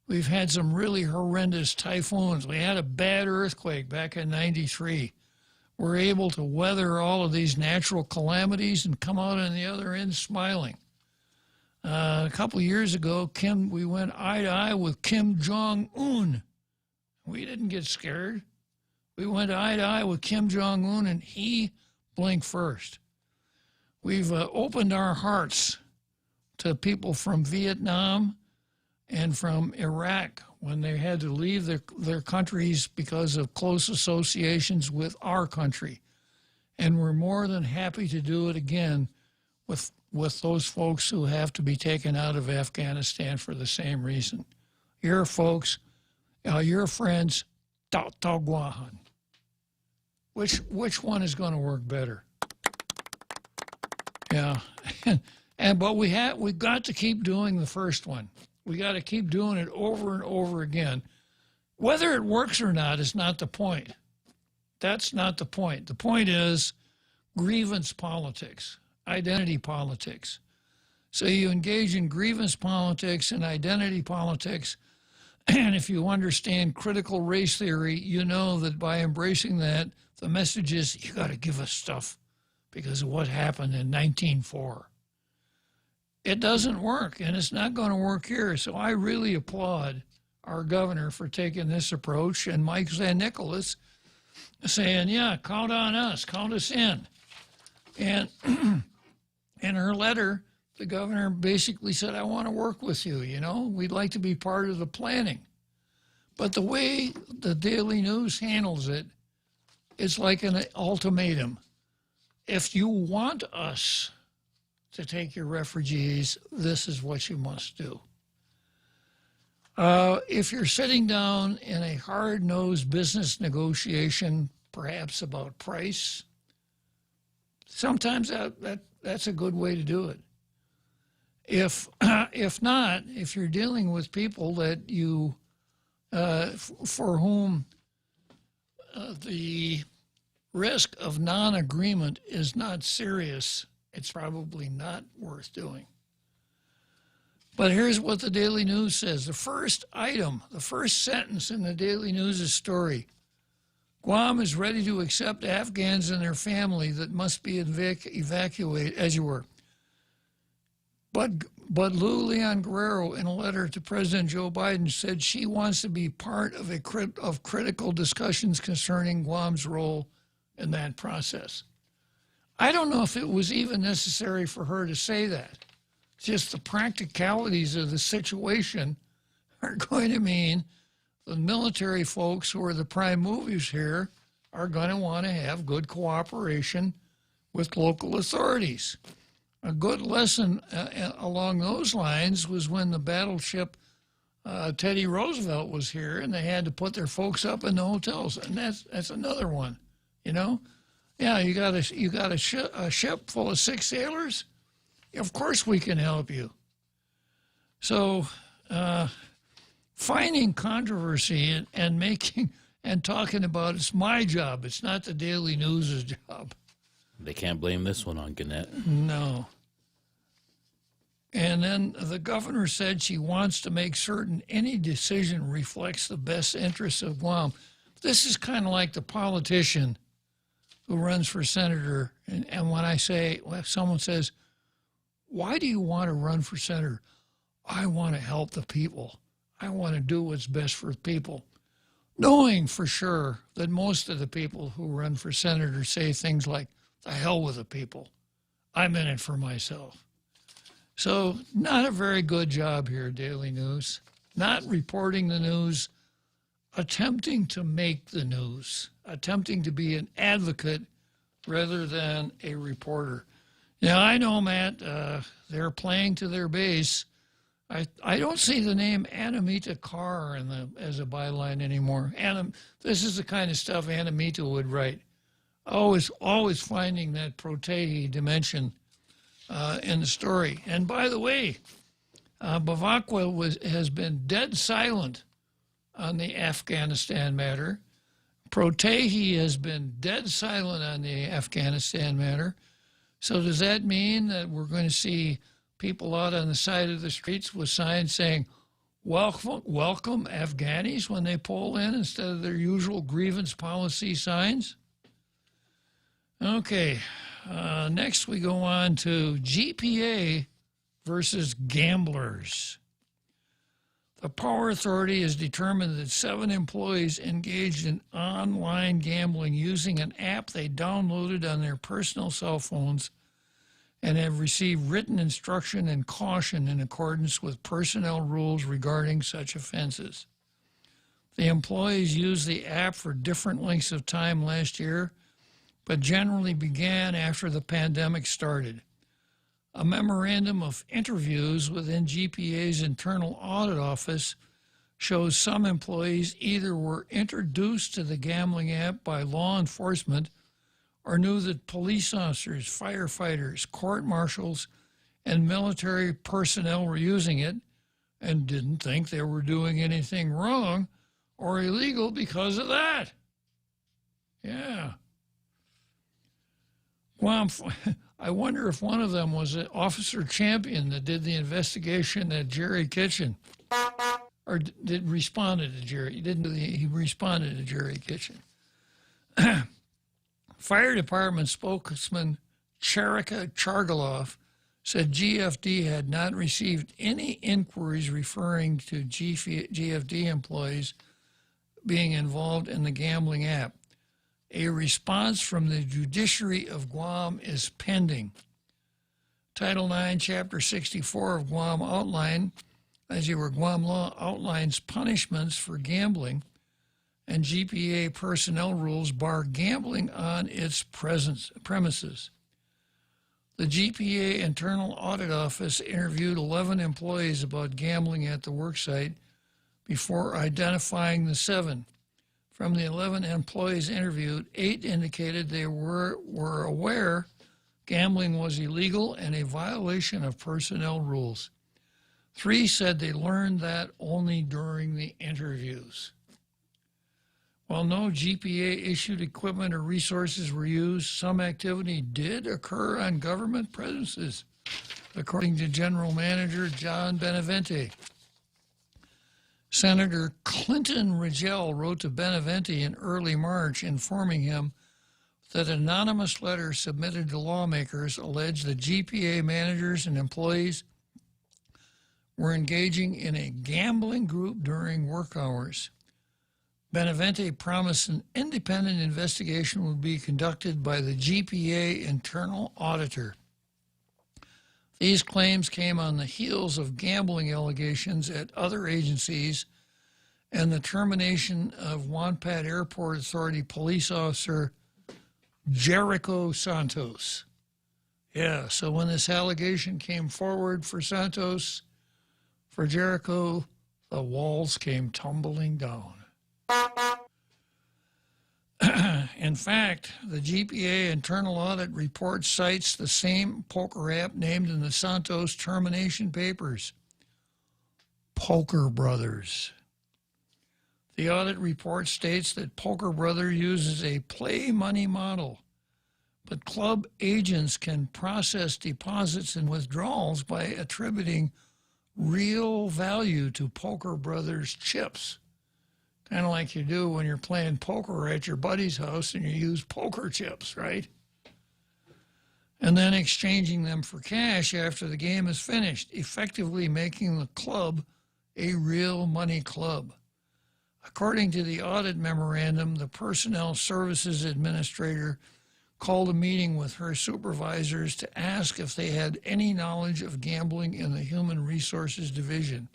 We've had some really horrendous typhoons. We had a bad earthquake back in '93. We're able to weather all of these natural calamities and come out on the other end smiling. A couple of years ago, we went eye to eye with Kim Jong-un. We didn't get scared. We went eye to eye with Kim Jong-un, and he blinked first. We've opened our hearts to people from Vietnam and from Iraq when they had to leave their countries because of close associations with our country. And we're more than happy to do it again with those folks who have to be taken out of Afghanistan for the same reason. Your folks, your friends, Guahan. Which one is going to work better? Yeah, but we've got to keep doing the first one. We got to keep doing it over and over again. Whether it works or not is not the point. That's not the point. The point is grievance politics. Identity politics. So you engage in grievance politics and identity politics, and if you understand critical race theory, you know that by embracing that, the message is you got to give us stuff because of what happened in 1904. It doesn't work, and it's not going to work here. So I really applaud our governor for taking this approach, and Mike San Nicolas saying, yeah, count on us, count us in. And in her letter, the governor basically said, I want to work with you, we'd like to be part of the planning. But the way the Daily News handles it, it's like an ultimatum. If you want us to take your refugees, this is what you must do. If you're sitting down in a hard-nosed business negotiation, perhaps about price, sometimes that's a good way to do it. If not, if you're dealing with people that for whom the risk of non-agreement is not serious, it's probably not worth doing. But here's what the Daily News says. The first item, the first sentence in the Daily News' story, Guam is ready to accept Afghans and their family that must be evacuated, as you were. But Lou Leon Guerrero, in a letter to President Joe Biden, said she wants to be part of critical discussions concerning Guam's role in that process. I don't know if it was even necessary for her to say that. Just the practicalities of the situation are going to mean the military folks who are the prime movers here are going to want to have good cooperation with local authorities. A good lesson along those lines was when the battleship Teddy Roosevelt was here, and they had to put their folks up in the hotels, and that's another one, you know. Yeah, you got a ship full of 6 sailors. Of course we can help you. So, finding controversy and making and talking about it's my job. It's not the Daily News's job. They can't blame this one on Gannett. No. And then the governor said she wants to make certain any decision reflects the best interests of Guam. This is kind of like the politician who runs for senator. And when I say, well, someone says, why do you want to run for senator? I want to help the people. I want to do what's best for people. Knowing for sure that most of the people who run for senator say things like, the hell with the people. I'm in it for myself. So not a very good job here, Daily News. Not reporting the news, attempting to make the news, attempting to be an advocate rather than a reporter. Now, I know, Matt, they're playing to their base. I don't see the name Anamita Carr as a byline anymore. This is the kind of stuff Anamita would write. Always finding that protege dimension in the story. And by the way, Bavakwa has been dead silent on the Afghanistan matter. Protege has been dead silent on the Afghanistan matter. So does that mean that we're going to see people out on the side of the streets with signs saying, welcome Afghanis when they pull in instead of their usual grievance policy signs? Okay, next we go on to GPA versus gamblers. The Power Authority has determined that 7 employees engaged in online gambling using an app they downloaded on their personal cell phones and have received written instruction and caution in accordance with personnel rules regarding such offenses. The employees used the app for different lengths of time last year, but generally began after the pandemic started. A memorandum of interviews within GPA's internal audit office shows some employees either were introduced to the gambling app by law enforcement or knew that police officers, firefighters, court marshals, and military personnel were using it and didn't think they were doing anything wrong or illegal because of that. Yeah. Guam, I wonder if one of them was an Officer Champion that did the investigation at Jerry Kitchen, or responded to Jerry. He responded to Jerry Kitchen. Fire Department spokesman Charika Chargaloff said GFD had not received any inquiries referring to GFD employees being involved in the gambling app. A response from the judiciary of Guam is pending. Title IX, Chapter 64 of Guam Guam law outlines punishments for gambling, and GPA personnel rules bar gambling on its premises. The GPA Internal Audit Office interviewed 11 employees about gambling at the worksite before identifying the 7. From the 11 employees interviewed, 8 indicated they were aware gambling was illegal and a violation of personnel rules. 3 said they learned that only during the interviews. While no GPA-issued equipment or resources were used, some activity did occur on government premises, according to General Manager John Benavente. Senator Clinton Rigel wrote to Benevente in early March informing him that an anonymous letter submitted to lawmakers alleged that GPA managers and employees were engaging in a gambling group during work hours. Benevente promised an independent investigation would be conducted by the GPA internal auditor. These claims came on the heels of gambling allegations at other agencies and the termination of Wanpat Airport Authority police officer Jericho Santos. Yeah, so when this allegation came forward for Santos, for Jericho, the walls came tumbling down. In fact, the GPA internal audit report cites the same poker app named in the Santos termination papers, Poker Brothers. The audit report states that Poker Brothers uses a play money model, but club agents can process deposits and withdrawals by attributing real value to Poker Brothers chips. Kind of like you do when you're playing poker at your buddy's house and you use poker chips, right? And then exchanging them for cash after the game is finished, effectively making the club a real money club. According to the audit memorandum, the Personnel Services Administrator called a meeting with her supervisors to ask if they had any knowledge of gambling in the Human Resources Division.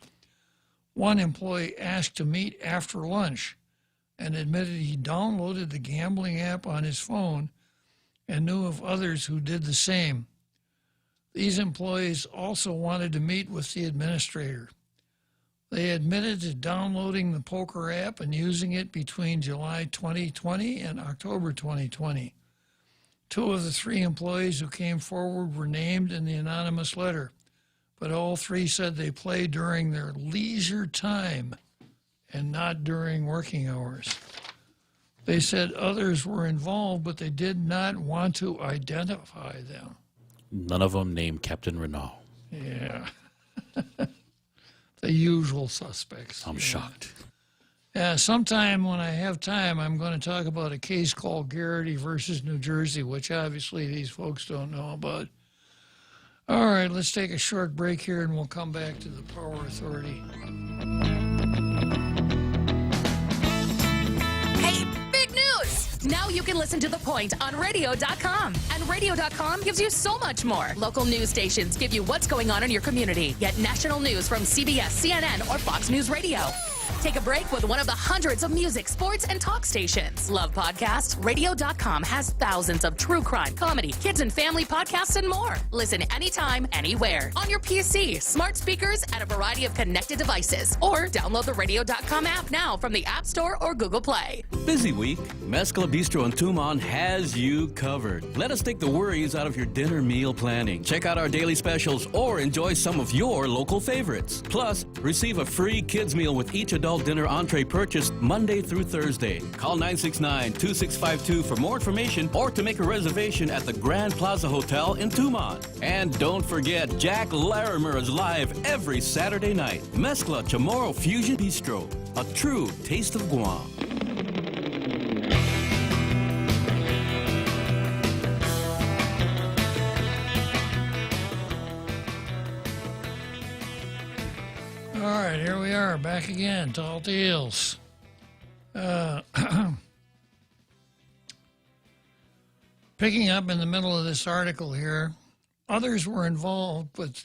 One employee asked to meet after lunch and admitted he downloaded the gambling app on his phone and knew of others who did the same. These employees also wanted to meet with the administrator. They admitted to downloading the poker app and using it between July 2020 and October 2020. 2 of the 3 employees who came forward were named in the anonymous letter, but all 3 said they played during their leisure time and not during working hours. They said others were involved, but they did not want to identify them. None of them named Captain Renault. Yeah. The usual suspects. I'm shocked. Yeah, sometime when I have time, I'm going to talk about a case called Garrity versus New Jersey, which obviously these folks don't know about. All right, let's take a short break here, and we'll come back to the Power Authority. Hey, big news! Now you can listen to The Point on radio.com. And radio.com gives you so much more. Local news stations give you what's going on in your community, yet national news from CBS, CNN, or Fox News Radio. Take a break with one of the hundreds of music, sports, and talk stations. Love podcasts? Radio.com has thousands of true crime, comedy, kids and family podcasts, and more. Listen anytime, anywhere. On your PC, smart speakers, and a variety of connected devices. Or download the Radio.com app now from the App Store or Google Play. Busy week? Mezcla Bistro in Tucumán has you covered. Let us take the worries out of your dinner meal planning. Check out our daily specials or enjoy some of your local favorites. Plus, receive a free kids meal with each adult dinner entree purchased Monday through Thursday. Call 969-2652 for more information or to make a reservation at the Grand Plaza Hotel in Tucumán. And don't forget, Jack Larimer is live every Saturday night. Mezcla Chamorro Fusion Bistro, a true taste of Guam. All right, here we are, back again, Tall Tales. Picking up in the middle of this article here, others were involved, but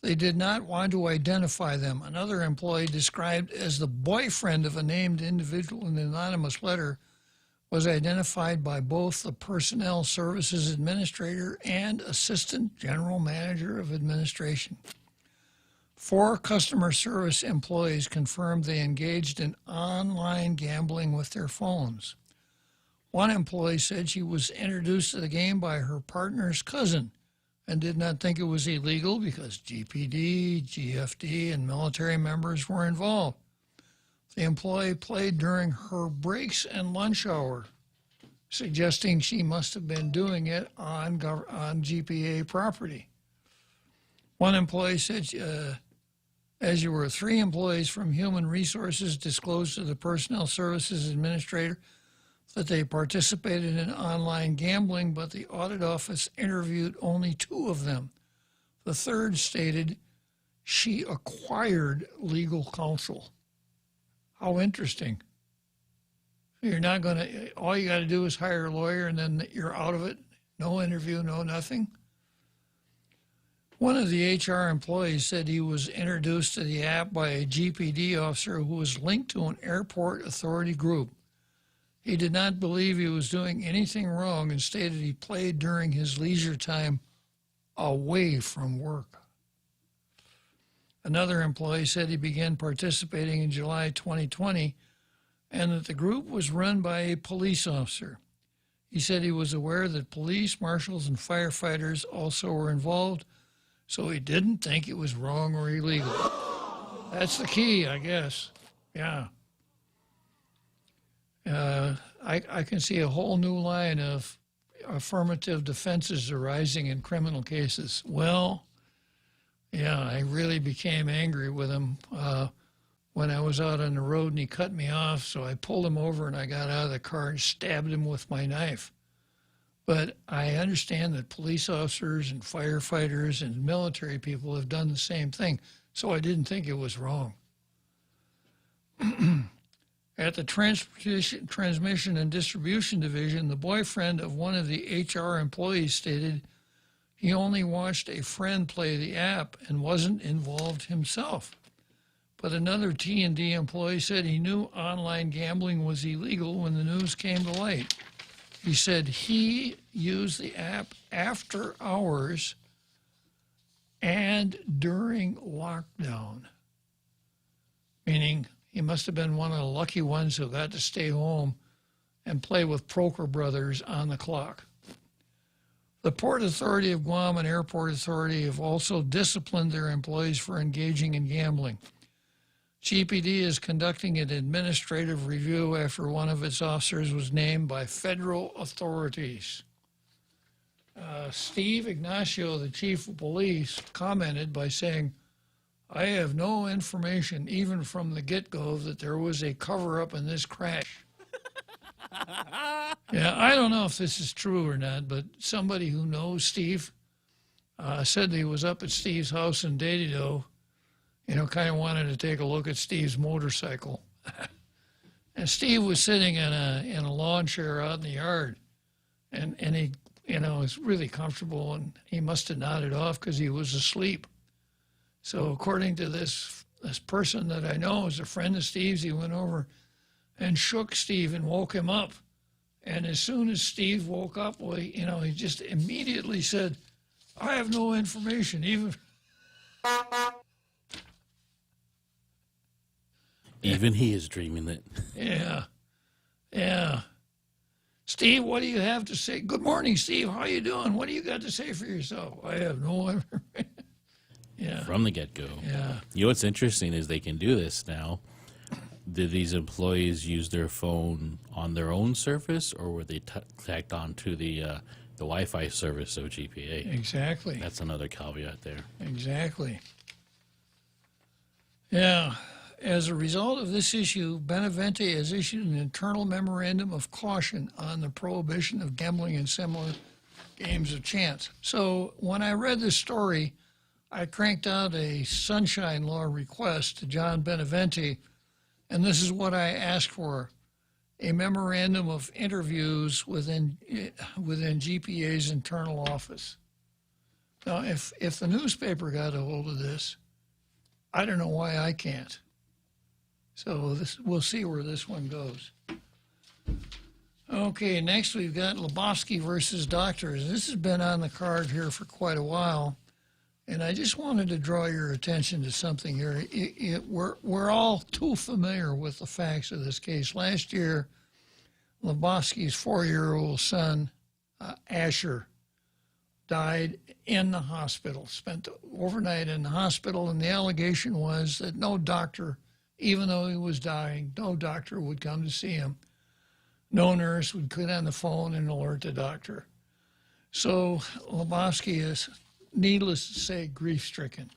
they did not want to identify them. Another employee, described as the boyfriend of a named individual in the anonymous letter, was identified by both the Personnel Services Administrator and Assistant General Manager of Administration. 4 customer service employees confirmed they engaged in online gambling with their phones. One employee said she was introduced to the game by her partner's cousin and did not think it was illegal because GPD, GFD, and military members were involved. The employee played during her breaks and lunch hour, suggesting she must have been doing it on GPA property. One employee said As you were, 3 employees from Human Resources disclosed to the Personnel Services Administrator that they participated in online gambling, but the audit office interviewed only 2 of them. The third stated she acquired legal counsel. How interesting. You're not going to, all you got to do is hire a lawyer and then you're out of it. No interview, no nothing. One of the HR employees said he was introduced to the app by a GPD officer who was linked to an airport authority group. He did not believe he was doing anything wrong and stated he played during his leisure time away from work. Another employee said he began participating in July 2020 and that the group was run by a police officer. He said he was aware that police, marshals, and firefighters also were involved, so he didn't think it was wrong or illegal. That's the key, I guess. Yeah. I can see a whole new line of affirmative defenses arising in criminal cases. Well, yeah, I really became angry with him when I was out on the road and he cut me off, so I pulled him over and I got out of the car and stabbed him with my knife. But I understand that police officers and firefighters and military people have done the same thing, so I didn't think it was wrong. At the Transmission and Distribution Division, the boyfriend of one of the HR employees stated he only watched a friend play the app and wasn't involved himself. But another T&D employee said he knew online gambling was illegal when the news came to light. He said he used the app after hours and during lockdown, meaning he must have been one of the lucky ones who got to stay home and play with Proker Brothers on the clock. The Port Authority of Guam and Airport Authority have also disciplined their employees for engaging in gambling. GPD is conducting an administrative review after one of its officers was named by federal authorities. Steve Ignacio, the chief of police, commented by saying, "I have no information, even from the get-go, that there was a cover-up in this crash." Yeah, I don't know if this is true or not, but somebody who knows Steve said that he was up at Steve's house in Dadido, kind of wanted to take a look at Steve's motorcycle. And Steve was sitting in a lawn chair out in the yard, and he, was really comfortable, and he must have nodded off because he was asleep. So according to this person that I know is a friend of Steve's, he went over and shook Steve and woke him up. And as soon as Steve woke up, well, he just immediately said, "I have no information, even..." Even he is dreaming it. Yeah. Steve, what do you have to say? Good morning, Steve. How you doing? What do you got to say for yourself? I have no information. Yeah. From the get-go. Yeah. What's interesting is they can do this now. Did these employees use their phone on their own service, or were they tacked on to the Wi-Fi service of GPA? Exactly. That's another caveat there. Exactly. Yeah. As a result of this issue, Benavente has issued an internal memorandum of caution on the prohibition of gambling and similar games of chance. So when I read this story, I cranked out a sunshine law request to John Benavente, and this is what I asked for: a memorandum of interviews within GPA's internal office. Now, if the newspaper got a hold of this, I don't know why I can't. So we'll see where this one goes. Okay, next we've got Lebowski versus doctors. This has been on the card here for quite a while, and I just wanted to draw your attention to something here. We're all too familiar with the facts of this case. Last year, Lebowski's 4-year-old son, Asher, died in the hospital, spent overnight in the hospital, and the allegation was that no doctor, even though he was dying, no doctor would come to see him. No nurse would get on the phone and alert the doctor. So Lebowski is, needless to say, grief-stricken.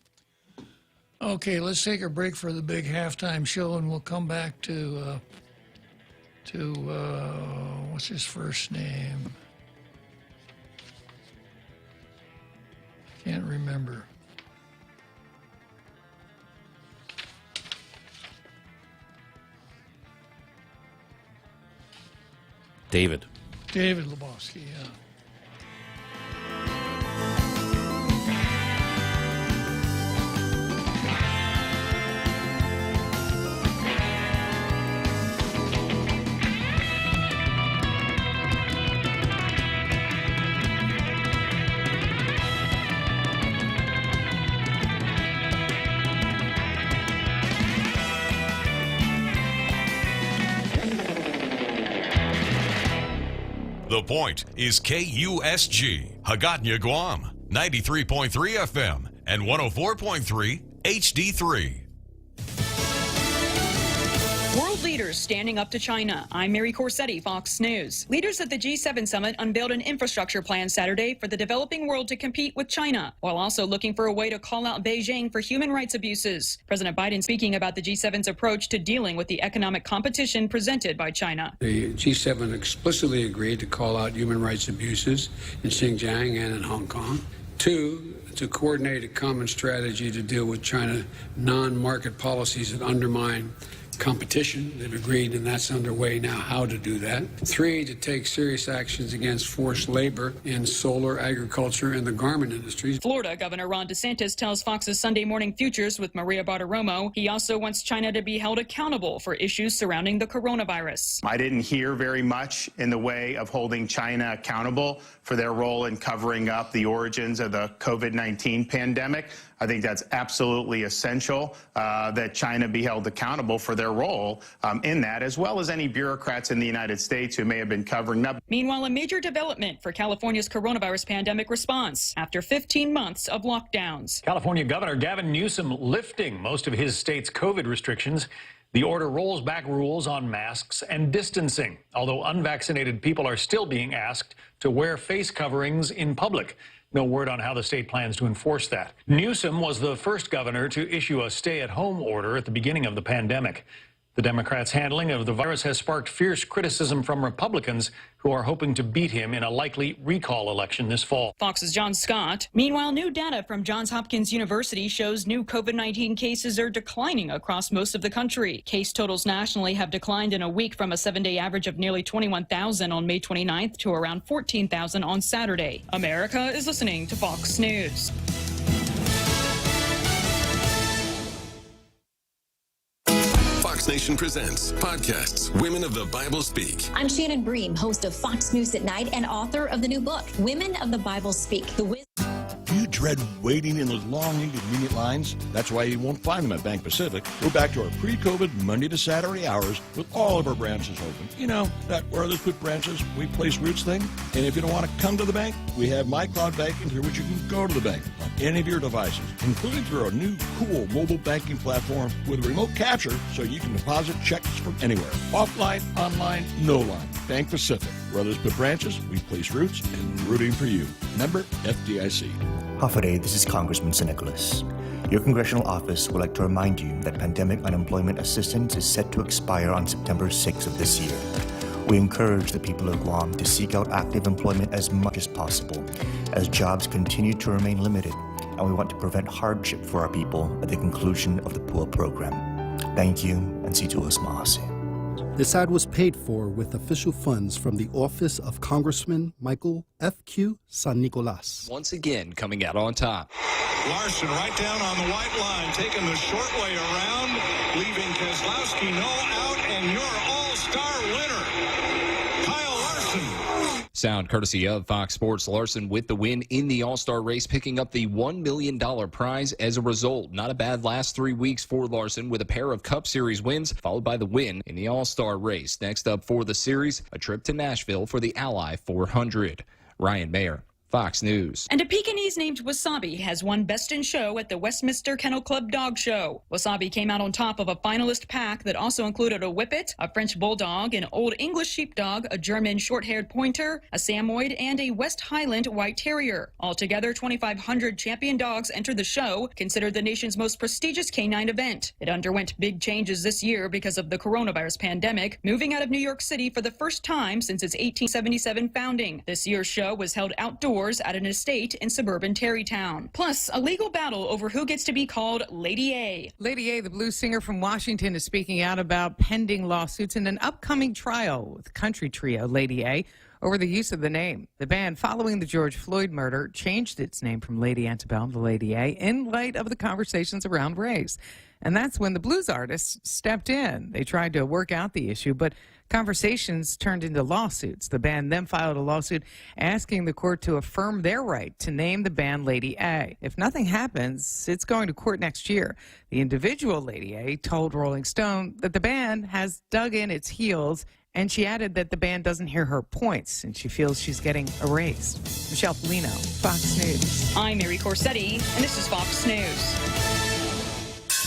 Okay, let's take a break for the big halftime show, and we'll come back to what's his first name? Can't remember. David Lebowski, yeah. The Point is KUSG, Hagåtña, Guam, 93.3 FM and 104.3 HD3. World leaders standing up to China. I'm Mary Corsetti, Fox News. Leaders at the G7 summit unveiled an infrastructure plan Saturday for the developing world to compete with China, while also looking for a way to call out Beijing for human rights abuses. President Biden speaking about the G7's approach to dealing with the economic competition presented by China. The G7 explicitly agreed to call out human rights abuses in Xinjiang and in Hong Kong. 2, to coordinate a common strategy to deal with China non-market policies that undermine competition. They've agreed, and that's underway now, how to do that. 3, to take serious actions against forced labor in solar, agriculture, and the garment industries. Florida Governor Ron DeSantis tells Fox's Sunday Morning Futures with Maria Bartiromo he also wants China to be held accountable for issues surrounding the coronavirus. I didn't hear very much in the way of holding China accountable for their role in covering up the origins of the COVID-19 pandemic. I think that's absolutely essential that China be held accountable for their role in that, as well as any bureaucrats in the United States who may have been covering up. Meanwhile, a major development for California's coronavirus pandemic response after 15 months of lockdowns. California Governor Gavin Newsom lifting most of his state's COVID restrictions. The order rolls back rules on masks and distancing, although unvaccinated people are still being asked to wear face coverings in public. No word on how the state plans to enforce that. Newsom was the first governor to issue a stay-at-home order at the beginning of the pandemic. The Democrats' handling of the virus has sparked fierce criticism from Republicans who are hoping to beat him in a likely recall election this fall. Fox's John Scott. Meanwhile, new data from Johns Hopkins University shows new COVID-19 cases are declining across most of the country. Case totals nationally have declined in a week from a 7-day average of nearly 21,000 on May 29th to around 14,000 on Saturday. America is listening to Fox News. Fox Nation presents podcasts Women of the Bible Speak. I'm Shannon Bream, host of Fox News at Night and author of the new book, Women of the Bible Speak. Do you dread waiting in those long, inconvenient lines? That's why you won't find them at Bank Pacific. We're back to our pre-COVID Monday to Saturday hours with all of our branches open. You know, that where others put branches, we place roots thing. And if you don't want to come to the bank, we have My Cloud Banking through which you can go to the bank on any of your devices, including through our new cool mobile banking platform with remote capture so you can deposit checks from anywhere. Offline, online, no line. Bank Pacific. Where others put branches, we place roots and rooting for you. Member FDIC. Hafaday, this is Congressman St. Nicholas. Your congressional office would like to remind you that pandemic unemployment assistance is set to expire on September 6th of this year. We encourage the people of Guam to seek out active employment as much as possible, as jobs continue to remain limited, and we want to prevent hardship for our people at the conclusion of the PUA program. Thank you, and si Tuos Mahasi. This ad was paid for with official funds from the office of Congressman Michael F.Q. San Nicolas. Once again, coming out on top. Larson right down on the white line, taking the short way around, leaving Keselowski no out, and your all-star winner, Kyle Larson. Sound courtesy of Fox Sports. Larson with the win in the All-Star race, picking up the $1 million prize as a result. Not a bad last 3 weeks for Larson with a pair of Cup Series wins, followed by the win in the All-Star race. Next up for the series, a trip to Nashville for the Ally 400. Ryan Mayer, Fox News. And a Pekingese named Wasabi has won Best in Show at the Westminster Kennel Club Dog Show. Wasabi came out on top of a finalist pack that also included a Whippet, a French Bulldog, an Old English Sheepdog, a German Short-Haired Pointer, a Samoyed, and a West Highland White Terrier. Altogether, 2,500 champion dogs entered the show, considered the nation's most prestigious canine event. It underwent big changes this year because of the coronavirus pandemic, moving out of New York City for the first time since its 1877 founding. This year's show was held outdoors at an estate in suburban Tarrytown. Plus, a legal battle over who gets to be called Lady A. Lady A, the blues singer from Washington, is speaking out about pending lawsuits in an upcoming trial with country trio Lady A over the use of the name. The band, following the George Floyd murder, changed its name from Lady Antebellum to Lady A in light of the conversations around race. And that's when the blues artists stepped in. They tried to work out the issue, but conversations turned into lawsuits. The band then filed a lawsuit asking the court to affirm their right to name the band Lady A. If nothing happens, it's going to court next year. The individual Lady A told Rolling Stone that the band has dug in its heels, and she added that the band doesn't hear her points, and she feels she's getting erased. Michelle Polino, Fox News. I'm Mary Corsetti, and this is Fox News.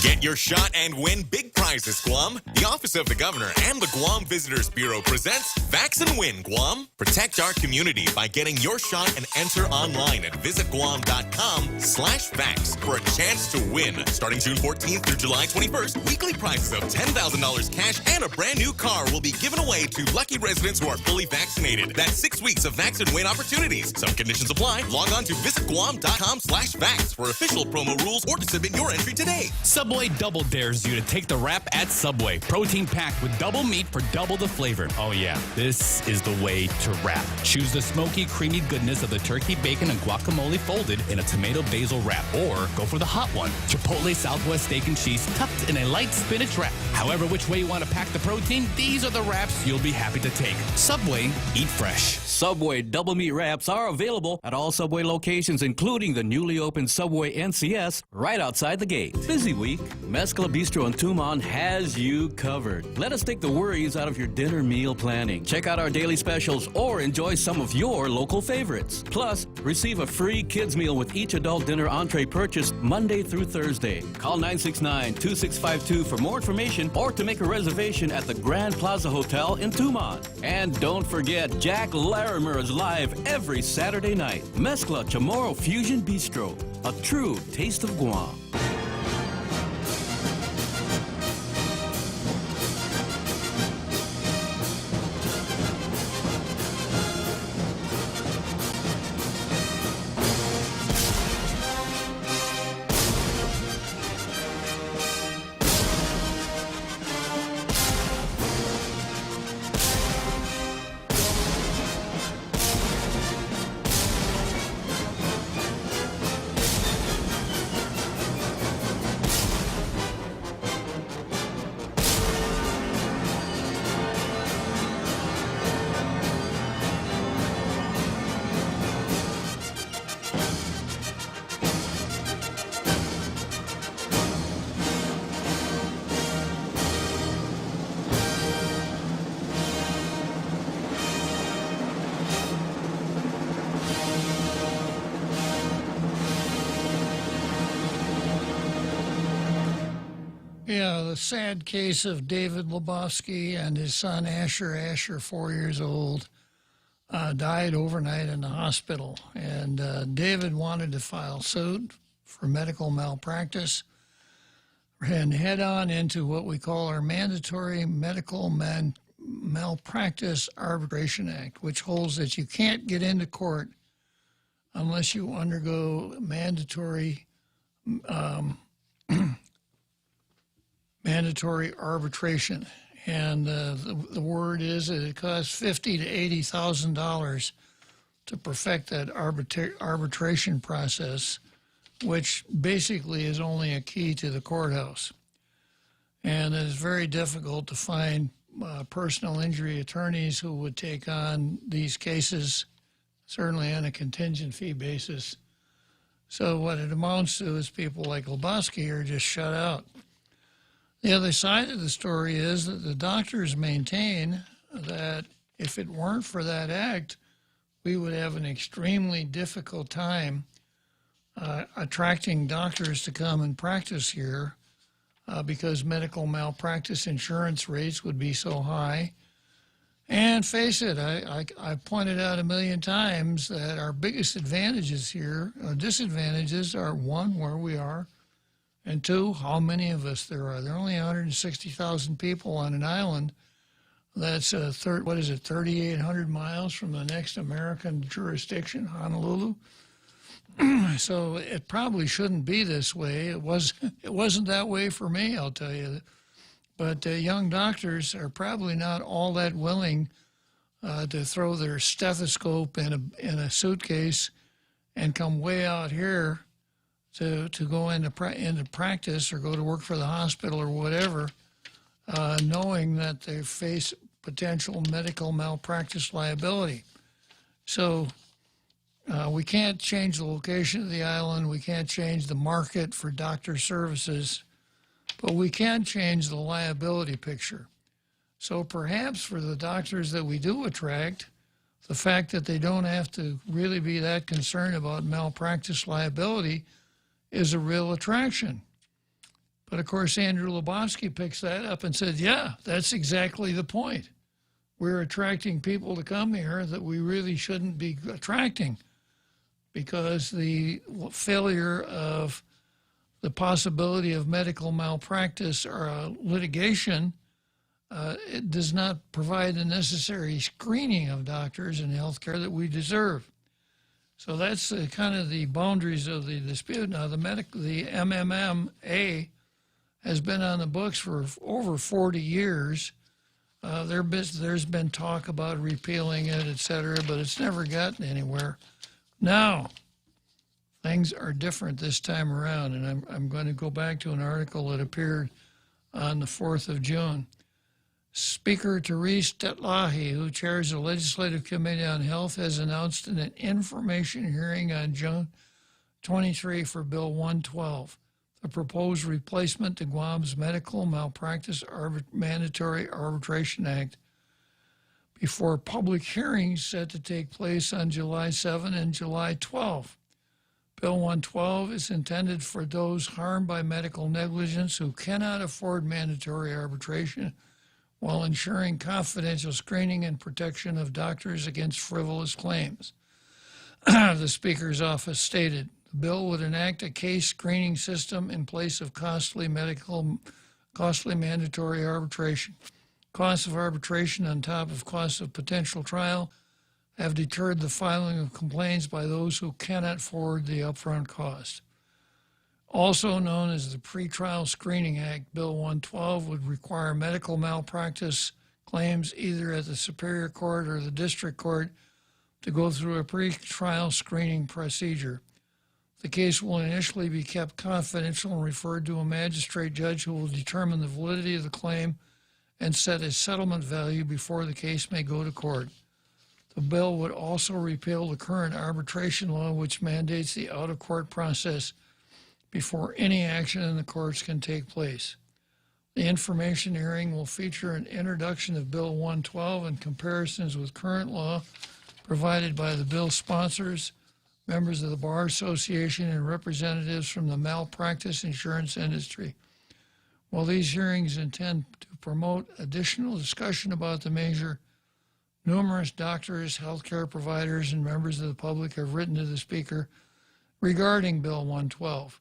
Get your shot and win big prizes, Guam. The Office of the Governor and the Guam Visitors Bureau presents Vax and Win, Guam. Protect our community by getting your shot and enter online at visitguam.com/vax for a chance to win. Starting June 14th through July 21st, weekly prizes of $10,000 cash and a brand new car will be given away to lucky residents who are fully vaccinated. That's 6 weeks of Vax and Win opportunities. Some conditions apply. Log on to visitguam.com/vax for official promo rules or to submit your entry today. Subway double dares you to take the wrap at Subway. Protein packed with double meat for double the flavor. Oh yeah, this is the way to wrap. Choose the smoky, creamy goodness of the turkey, bacon, and guacamole folded in a tomato basil wrap. Or go for the hot one, Chipotle Southwest steak and cheese tucked in a light spinach wrap. However which way you want to pack the protein, these are the wraps you'll be happy to take. Subway, eat fresh. Subway double meat wraps are available at all Subway locations, including the newly opened Subway NCS right outside the gate. Busy week, Mescla Bistro and Tumon has you covered. Let us take the worries out of your dinner meal planning. Check out our daily specials or enjoy some of your local favorites. Plus, receive a free kids meal with each adult dinner entree purchase Monday through Thursday. Call 969-2652 for more information or to make a reservation at the Grand Plaza Hotel in Tumon. And don't forget, Jack Larimer is live every Saturday night. Mescla Chamorro Fusion Bistro, a true taste of Guam. Yeah, the sad case of David Lebowski and his son Asher, 4 years old, died overnight in the hospital. And David wanted to file suit for medical malpractice and head on into what we call our mandatory medical malpractice arbitration act, which holds that you can't get into court unless you undergo mandatory mandatory arbitration. And the word is that it costs $50,000 to $80,000 to perfect that arbitration process, which basically is only a key to the courthouse. And it is very difficult to find personal injury attorneys who would take on these cases, certainly on a contingent fee basis. So what it amounts to is people like Lebowski are just shut out. The other side of the story is that the doctors maintain that if it weren't for that act, we would have an extremely difficult time attracting doctors to come and practice here because medical malpractice insurance rates would be so high. And face it, I pointed out a million times that our biggest advantages here, disadvantages are, one, where we are, and two, how many of us there are. There are only 160,000 people on an island that's 3,800 miles from the next American jurisdiction, Honolulu. So it probably shouldn't be this way. It wasn't that way for me, I'll tell you. But young doctors are probably not all that willing to throw their stethoscope in a suitcase and come way out here to go into practice or go to work for the hospital or whatever, knowing that they face potential medical malpractice liability. So we can't change the location of the island. We can't change the market for doctor services, but we can change the liability picture. So perhaps for the doctors that we do attract, the fact that they don't have to really be that concerned about malpractice liability is a real attraction. But of course, Andrew Lebowski picks that up and said, yeah, that's exactly the point. We're attracting people to come here that we really shouldn't be attracting because the failure of the possibility of medical malpractice or litigation, it does not provide the necessary screening of doctors in healthcare that we deserve. So that's kind of the boundaries of the dispute. Now, the MMMA has been on the books for over 40 years. There's been talk about repealing it, et cetera, but it's never gotten anywhere. Now, things are different this time around, and I'm going to go back to an article that appeared on the 4th of June. Speaker Therese Tetlahi, who chairs the Legislative Committee on Health, has announced an information hearing on June 23 for Bill 112, the proposed replacement to Guam's Medical Malpractice Mandatory Arbitration Act, before public hearings set to take place on July 7 and July 12. Bill 112 is intended for those harmed by medical negligence who cannot afford mandatory arbitration while ensuring confidential screening and protection of doctors against frivolous claims. The Speaker's office stated the bill would enact a case screening system in place of costly mandatory arbitration. Costs of arbitration on top of costs of potential trial have deterred the filing of complaints by those who cannot afford the upfront cost. Also known as the Pretrial Screening Act, Bill 112 would require medical malpractice claims either at the Superior Court or the District Court to go through a pre-trial screening procedure. The case will initially be kept confidential and referred to a magistrate judge who will determine the validity of the claim and set a settlement value before the case may go to court. The bill would also repeal the current arbitration law, which mandates the out-of-court process before any action in the courts can take place. The information hearing will feature an introduction of Bill 112 and comparisons with current law provided by the bill sponsors, members of the Bar Association, and representatives from the malpractice insurance industry. While these hearings intend to promote additional discussion about the measure, numerous doctors, healthcare providers, and members of the public have written to the Speaker regarding Bill 112.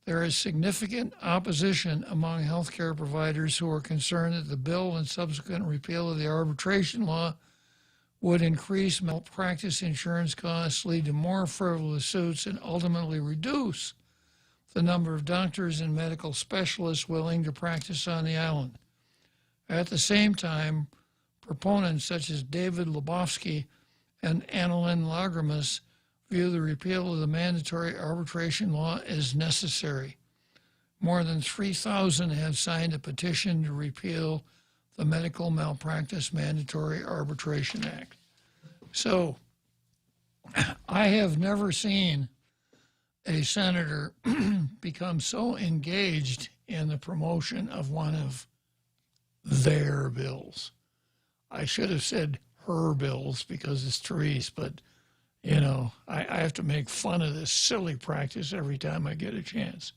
There is significant opposition among healthcare providers who are concerned that the bill and subsequent repeal of the arbitration law would increase malpractice insurance costs, lead to more frivolous suits, and ultimately reduce the number of doctors and medical specialists willing to practice on the island. At the same time, proponents such as David Lebowski and Annalyn Lagermus view the repeal of the mandatory arbitration law as necessary. More than 3,000 have signed a petition to repeal the Medical Malpractice Mandatory Arbitration Act. So, I have never seen a senator become so engaged in the promotion of one of their bills. I should have said her bills because it's Therese, but You know, I have to make fun of this silly practice every time I get a chance.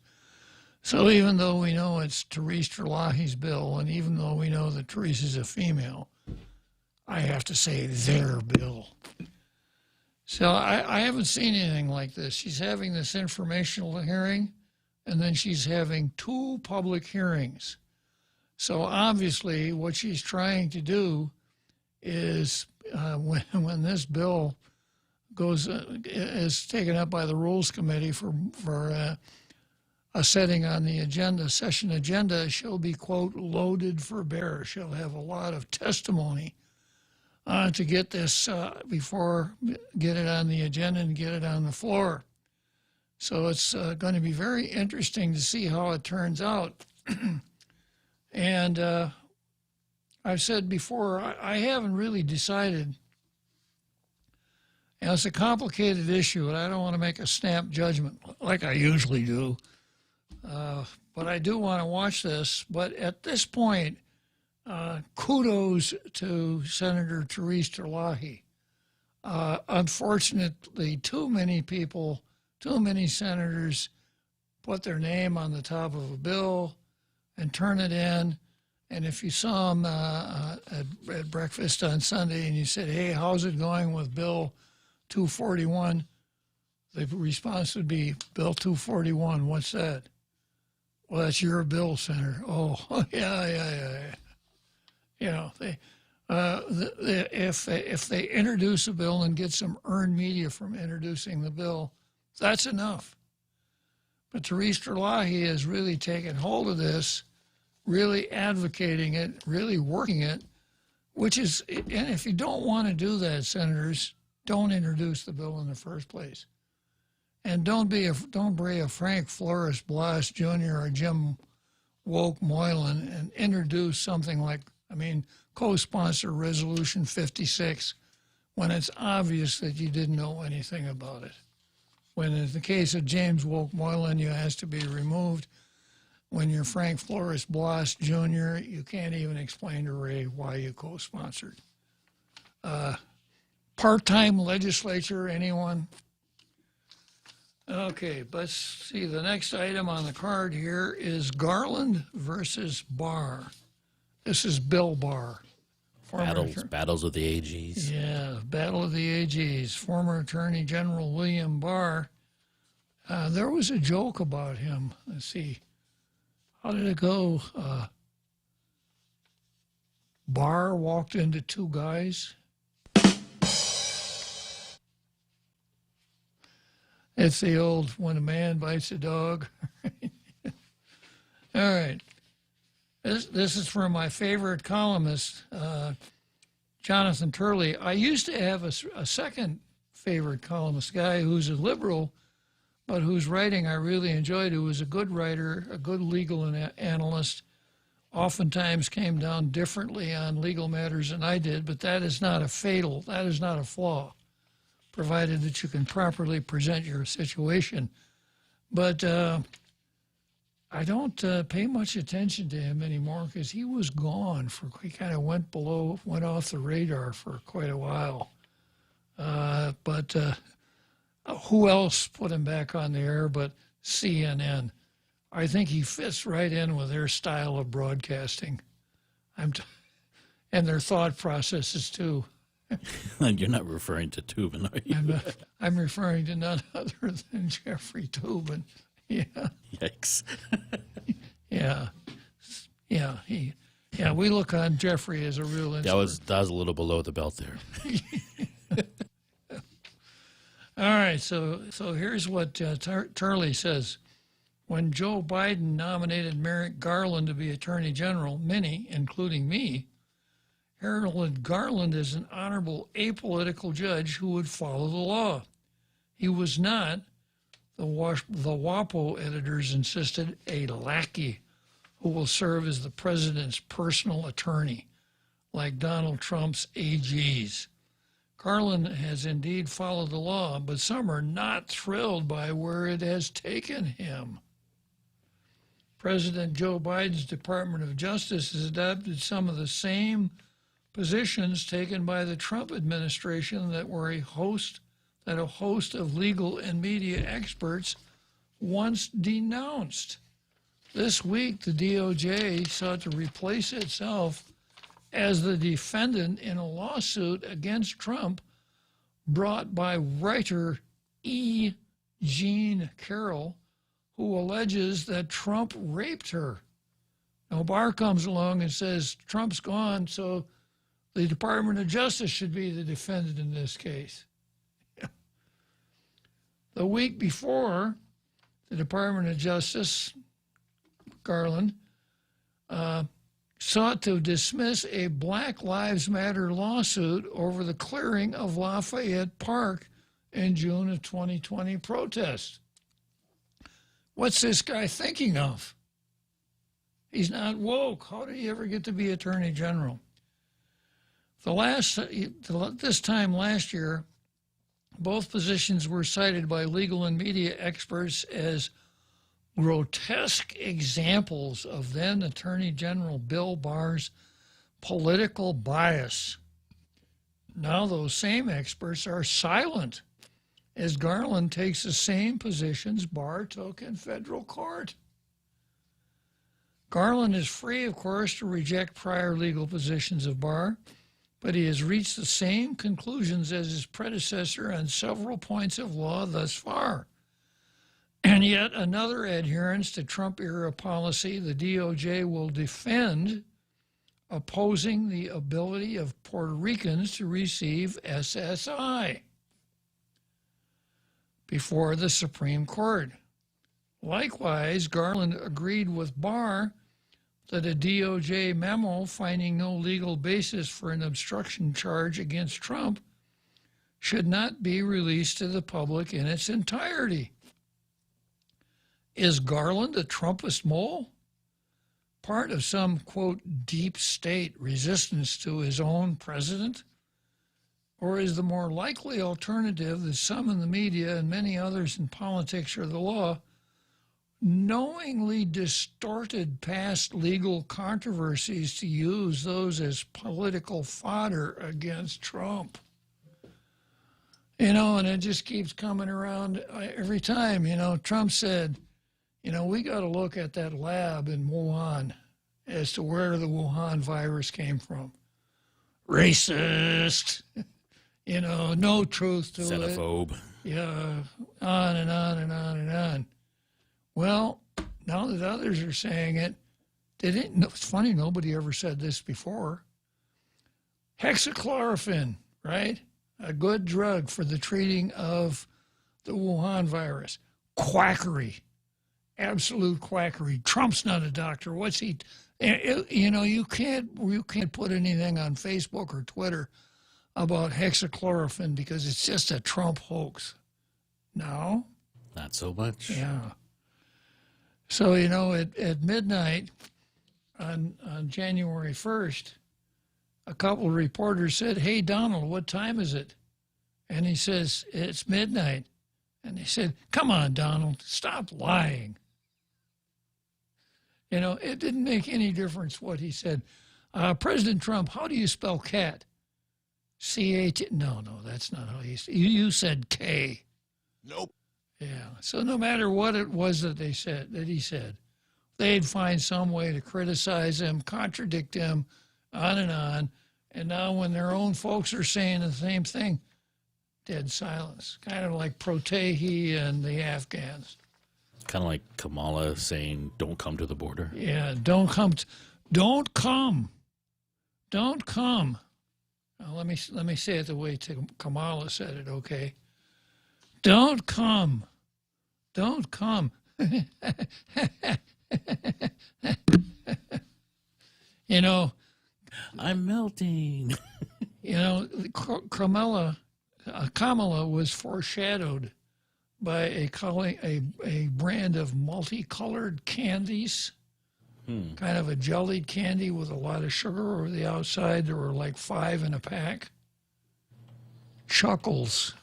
So even though we know it's Therese Terlahi's bill, and even though we know that Therese is a female, I have to say their bill. So I haven't seen anything like this. She's having this informational hearing, and then she's having 2 public hearings. So obviously what she's trying to do is when this bill is taken up by the Rules Committee for a setting on the session agenda, she'll be, quote, loaded for bear. She'll have a lot of testimony to get this get it on the agenda and get it on the floor. So it's going to be very interesting to see how it turns out. And I've said before, I haven't really decided. And it's a complicated issue, and I don't want to make a snap judgment like I usually do. But I do want to watch this. But at this point, kudos to Senator Therese Terlahi. Unfortunately, too many senators put their name on the top of a bill and turn it in. And if you saw them at breakfast on Sunday and you said, hey, how's it going with Bill 241? The response would be, Bill 241, what's that? Well, that's your bill, Senator. Oh, yeah. You know, if they introduce a bill and get some earned media from introducing the bill, that's enough. But Therese Terlahi has really taken hold of this, really advocating it, really working it, which is, and if you don't want to do that, senators, don't introduce the bill in the first place. And don't be a Frank Flores Blas Jr. or Jim Woke Moylan and introduce something like, co-sponsor Resolution 56 when it's obvious that you didn't know anything about it. When in the case of James Woke Moylan, you asked to be removed. When you're Frank Flores Blas Jr., you can't even explain to Ray why you co-sponsored. Part-time legislature, anyone? Okay, let's see. The next item on the card here is Garland versus Barr. This is Bill Barr. Battles of the AGs. Yeah, battle of the AGs. Former Attorney General William Barr. There was a joke about him. Let's see. How did it go? Barr walked into 2 guys. It's the old, when a man bites a dog. All right. This is from my favorite columnist, Jonathan Turley. I used to have a second favorite columnist, guy who's a liberal, but whose writing I really enjoyed, who was a good writer, a good legal analyst, oftentimes came down differently on legal matters than I did, but that is not a flaw, provided that you can properly present your situation. But I don't pay much attention to him anymore because he was gone he kind of went off the radar for quite a while. But who else put him back on the air but CNN? I think he fits right in with their style of broadcasting. And their thought processes too. You're not referring to Toobin, are you? I'm referring to none other than Jeffrey Toobin. Yeah. Yikes. Yeah. We look on Jeffrey as a real inspiration. That was a little below the belt there. All right, so here's what Turley says. When Joe Biden nominated Merrick Garland to be Attorney General, many, including me, heralded Garland as an honorable, apolitical judge who would follow the law. He was not, the WAPO editors insisted, a lackey who will serve as the president's personal attorney, like Donald Trump's AGs. Garland has indeed followed the law, but some are not thrilled by where it has taken him. President Joe Biden's Department of Justice has adopted some of the same positions taken by the Trump administration that that a host of legal and media experts once denounced. This week, the DOJ sought to replace itself as the defendant in a lawsuit against Trump brought by writer E. Jean Carroll, who alleges that Trump raped her. Now, Barr comes along and says Trump's gone, so the Department of Justice should be the defendant in this case. The week before, the Department of Justice, Garland, sought to dismiss a Black Lives Matter lawsuit over the clearing of Lafayette Park in June of 2020 protests. What's this guy thinking of? He's not woke. How did he ever get to be Attorney General? This time last year, both positions were cited by legal and media experts as grotesque examples of then Attorney General Bill Barr's political bias. Now those same experts are silent as Garland takes the same positions Barr took in federal court. Garland is free, of course, to reject prior legal positions of Barr, but he has reached the same conclusions as his predecessor on several points of law thus far. And yet another adherence to Trump-era policy, the DOJ will defend opposing the ability of Puerto Ricans to receive SSI before the Supreme Court. Likewise, Garland agreed with Barr that a DOJ memo finding no legal basis for an obstruction charge against Trump should not be released to the public in its entirety. Is Garland a Trumpist mole? Part of some, quote, deep state resistance to his own president? Or is the more likely alternative that some in the media and many others in politics or the law knowingly distorted past legal controversies to use those as political fodder against Trump? And it just keeps coming around every time. Trump said, we got to look at that lab in Wuhan as to where the Wuhan virus came from. Racist, no truth to it. Xenophobe. Yeah, on and on and on and on. Well, now that others are saying it, it's funny, nobody ever said this before. Hexachlorophene, right? A good drug for the treating of the Wuhan virus. Quackery. Absolute quackery. Trump's not a doctor. What's he? You can't put anything on Facebook or Twitter about hexachlorophene because it's just a Trump hoax. No? Not so much. Yeah. So, at midnight on January 1st, a couple of reporters said, "Hey, Donald, what time is it?" And he says, "It's midnight." And they said, "Come on, Donald, stop lying." It didn't make any difference what he said. President Trump, how do you spell cat? C-A-T? No, that's not how you said K. Nope. Yeah. So no matter what it was that he said, they'd find some way to criticize him, contradict him, on and on. And now when their own folks are saying the same thing, dead silence. Kind of like Protehi and the Afghans. Kind of like Kamala saying, "Don't come to the border." Yeah, don't come. Don't come. Now, let me say it the way Kamala said it, okay? Don't come. Don't come. I'm melting. Kamala was foreshadowed by a brand of multicolored candies, kind of a jellied candy with a lot of sugar over the outside. There were like 5 in a pack. Chuckles.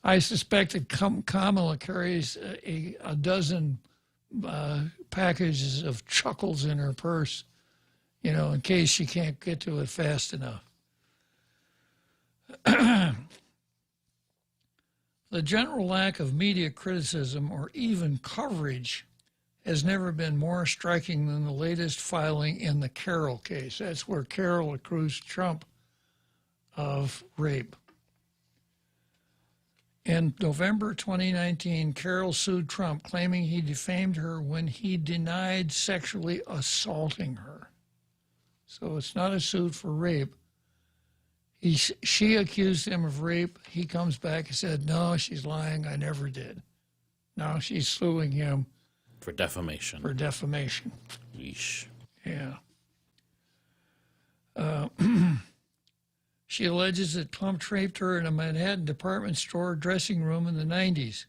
I suspect that Kamala carries a dozen packages of Chuckles in her purse, in case she can't get to it fast enough. The general lack of media criticism or even coverage has never been more striking than the latest filing in the Carroll case. That's where Carroll accused Trump of rape. In November 2019, Carroll sued Trump, claiming he defamed her when he denied sexually assaulting her. So it's not a suit for rape. She accused him of rape. He comes back and said, no, she's lying. I never did. Now she's suing him for defamation. Yeesh. Yeah. She alleges that Trump raped her in a Manhattan department store dressing room in the 90s.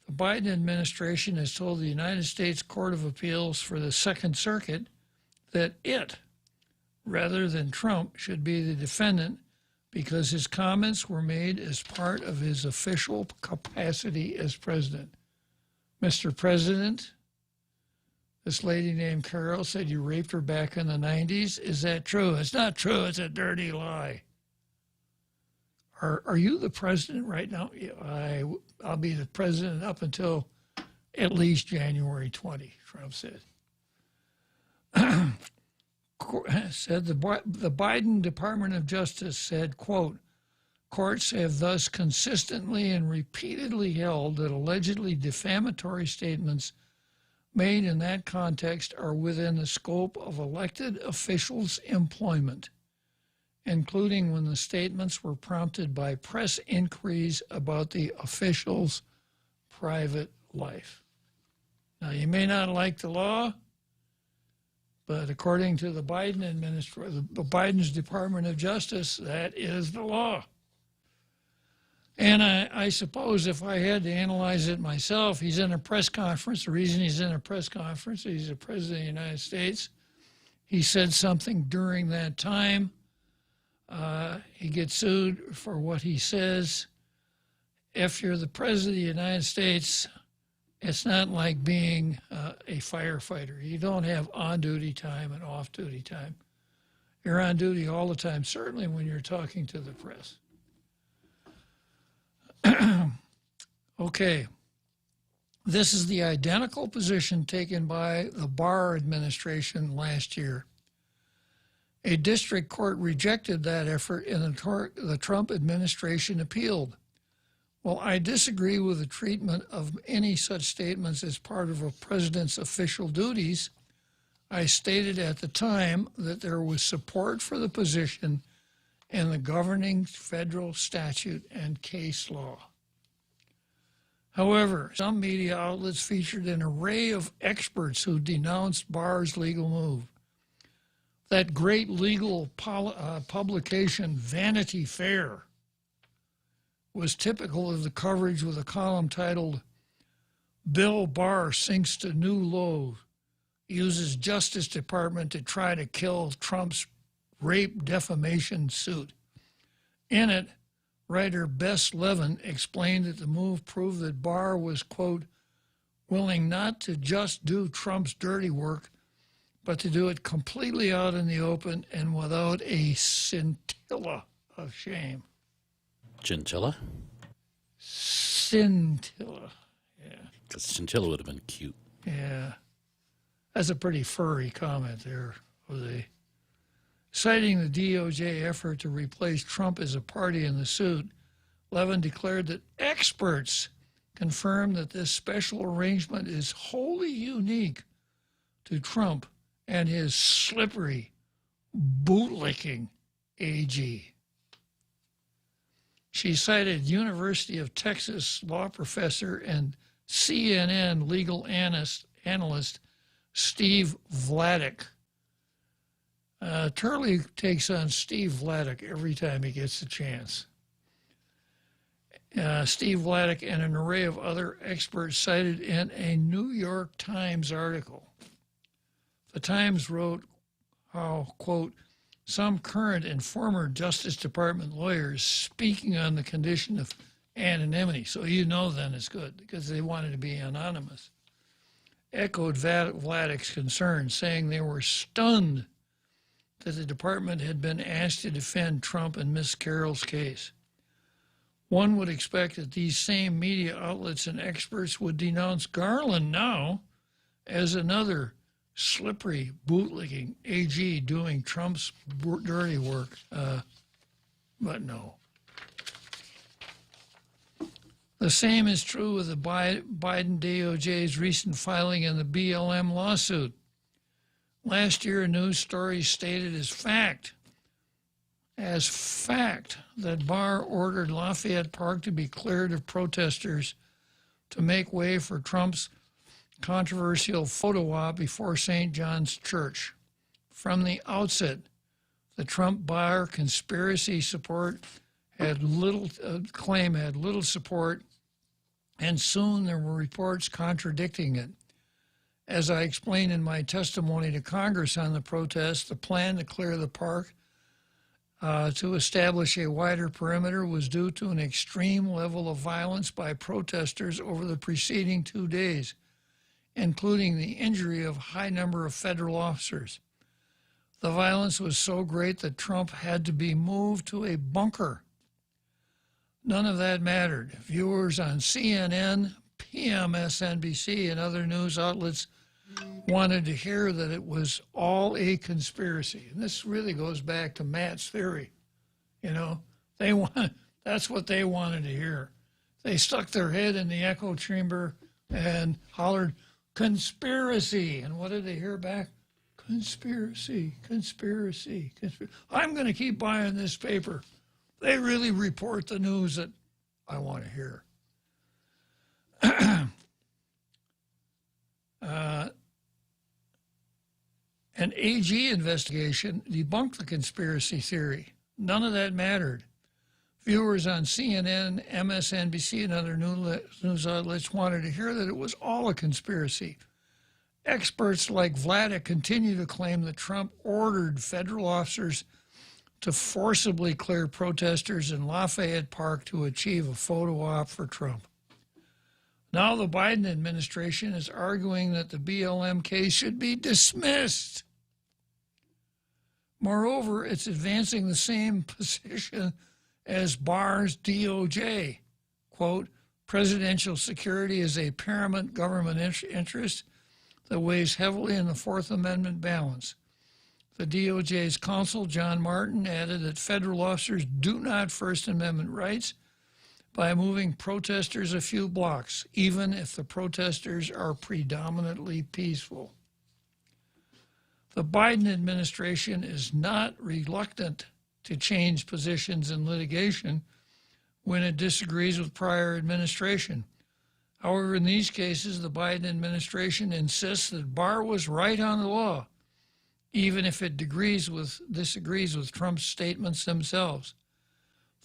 The Biden administration has told the United States Court of Appeals for the Second Circuit that it, rather than Trump, should be the defendant because his comments were made as part of his official capacity as president. Mr. President, this lady named Carol said you raped her back in the 90s. Is that true? It's not true. It's a dirty lie. Are you the president right now? I'll be the president up until at least January 20, Trump said. Said the Biden Department of Justice said, quote, courts have thus consistently and repeatedly held that allegedly defamatory statements made in that context are within the scope of elected officials' employment, including when the statements were prompted by press inquiries about the official's private life. Now, you may not like the law, but according to the Biden administration, the Biden's Department of Justice, that is the law. And I suppose if I had to analyze it myself, he's in a press conference. The reason he's in a press conference, he's the president of the United States. He said something during that time. He gets sued for what he says. If you're the president of the United States, it's not like being a firefighter. You don't have on-duty time and off-duty time. You're on duty all the time, certainly when you're talking to the press. Okay. This is the identical position taken by the Barr administration last year. A district court rejected that effort and the Trump administration appealed. Well, I disagree with the treatment of any such statements as part of a president's official duties. I stated at the time that there was support for the position in the governing federal statute and case law. However, some media outlets featured an array of experts who denounced Barr's legal move. That great legal publication, Vanity Fair, was typical of the coverage with a column titled, Bill Barr Sinks to New Low, Uses Justice Department to Try to Kill Trump's Rape Defamation Suit. In it, writer Bess Levin explained that the move proved that Barr was, quote, willing not to just do Trump's dirty work, but to do it completely out in the open and without a scintilla of shame. Chinchilla? Scintilla, yeah. Because chinchilla would have been cute. Yeah. That's a pretty furry comment there, Jose. Citing the DOJ effort to replace Trump as a party in the suit, Levin declared that experts confirmed that this special arrangement is wholly unique to Trump and his slippery, bootlicking AG. She cited University of Texas law professor and CNN legal analyst Steve Vladeck. Turley takes on Steve Vladeck every time he gets the chance. Steve Vladeck and an array of other experts cited in a New York Times article. The Times wrote how, quote, some current and former Justice Department lawyers speaking on the condition of anonymity, so you know then it's good because they wanted to be anonymous, echoed Vladeck's concerns, saying they were stunned that the department had been asked to defend Trump and Miss Carroll's case. One would expect that these same media outlets and experts would denounce Garland now as another slippery, bootlicking AG doing Trump's dirty work. But no. The same is true with the Biden DOJ's recent filing in the BLM lawsuit. Last year, a news story stated as fact that Barr ordered Lafayette Park to be cleared of protesters to make way for Trump's controversial photo op before St. John's Church. From the outset, the Trump-Barr conspiracy had little support, and soon there were reports contradicting it. As I explained in my testimony to Congress on the protest, the plan to clear the park to establish a wider perimeter was due to an extreme level of violence by protesters over the preceding 2 days, including the injury of a high number of federal officers. The violence was so great that Trump had to be moved to a bunker. None of that mattered. Viewers on CNN, MSNBC, and other news outlets wanted to hear that it was all a conspiracy. And this really goes back to Matt's theory. You know, that's what they wanted to hear. They stuck their head in the echo chamber and hollered, "Conspiracy." And what did they hear back? Conspiracy, conspiracy, conspiracy. I'm going to keep buying this paper. They really report the news that I want to hear. An AG investigation debunked the conspiracy theory. None of that mattered. Viewers on CNN, MSNBC, and other news outlets wanted to hear that it was all a conspiracy. Experts like Vladeck continue to claim that Trump ordered federal officers to forcibly clear protesters in Lafayette Park to achieve a photo op for Trump. Now the Biden administration is arguing that the BLM case should be dismissed. Moreover, it's advancing the same position as Barr's DOJ. Quote, presidential security is a paramount government interest that weighs heavily in the Fourth Amendment balance. The DOJ's counsel, John Martin, added that federal officers do not First Amendment rights by moving protesters a few blocks, even if the protesters are predominantly peaceful. The Biden administration is not reluctant to change positions in litigation when it disagrees with prior administration. However, in these cases, the Biden administration insists that Barr was right on the law, even if it disagrees with Trump's statements themselves.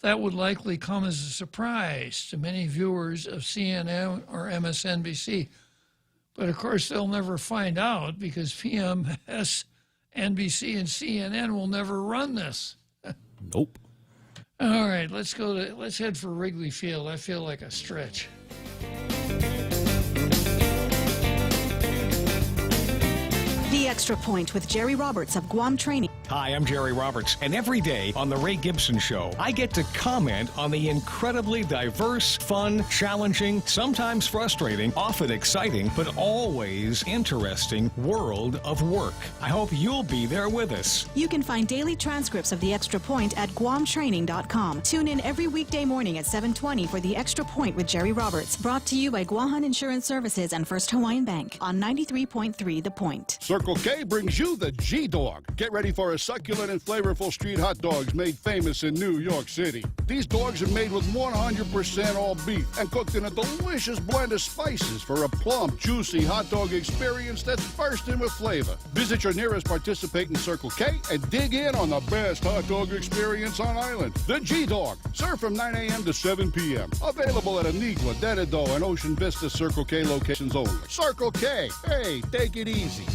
That would likely come as a surprise to many viewers of CNN or MSNBC. But of course, they'll never find out because PMS, NBC, and CNN will never run this. Nope. All right, let's head for Wrigley Field. I feel like a stretch. The Extra Point with Jerry Roberts of Guam Training. Hi, I'm Jerry Roberts, and every day on The Ray Gibson Show, I get to comment on the incredibly diverse, fun, challenging, sometimes frustrating, often exciting, but always interesting world of work. I hope you'll be there with us. You can find daily transcripts of The Extra Point at GuamTraining.com. Tune in every weekday morning at 7:20 for The Extra Point with Jerry Roberts. Brought to you by Guahan Insurance Services and First Hawaiian Bank on 93.3 The Point. Circle K brings you the G-Dog. Get ready for a succulent and flavorful street hot dogs made famous in New York City. These dogs are made with 100% all beef and cooked in a delicious blend of spices for a plump, juicy hot dog experience that's bursting with flavor. Visit your nearest participating Circle K and dig in on the best hot dog experience on island. The G-Dog, served from 9 a.m. to 7 p.m. Available at Anigua, Dededo, and Ocean Vista Circle K locations only. Circle K, hey, take it easy.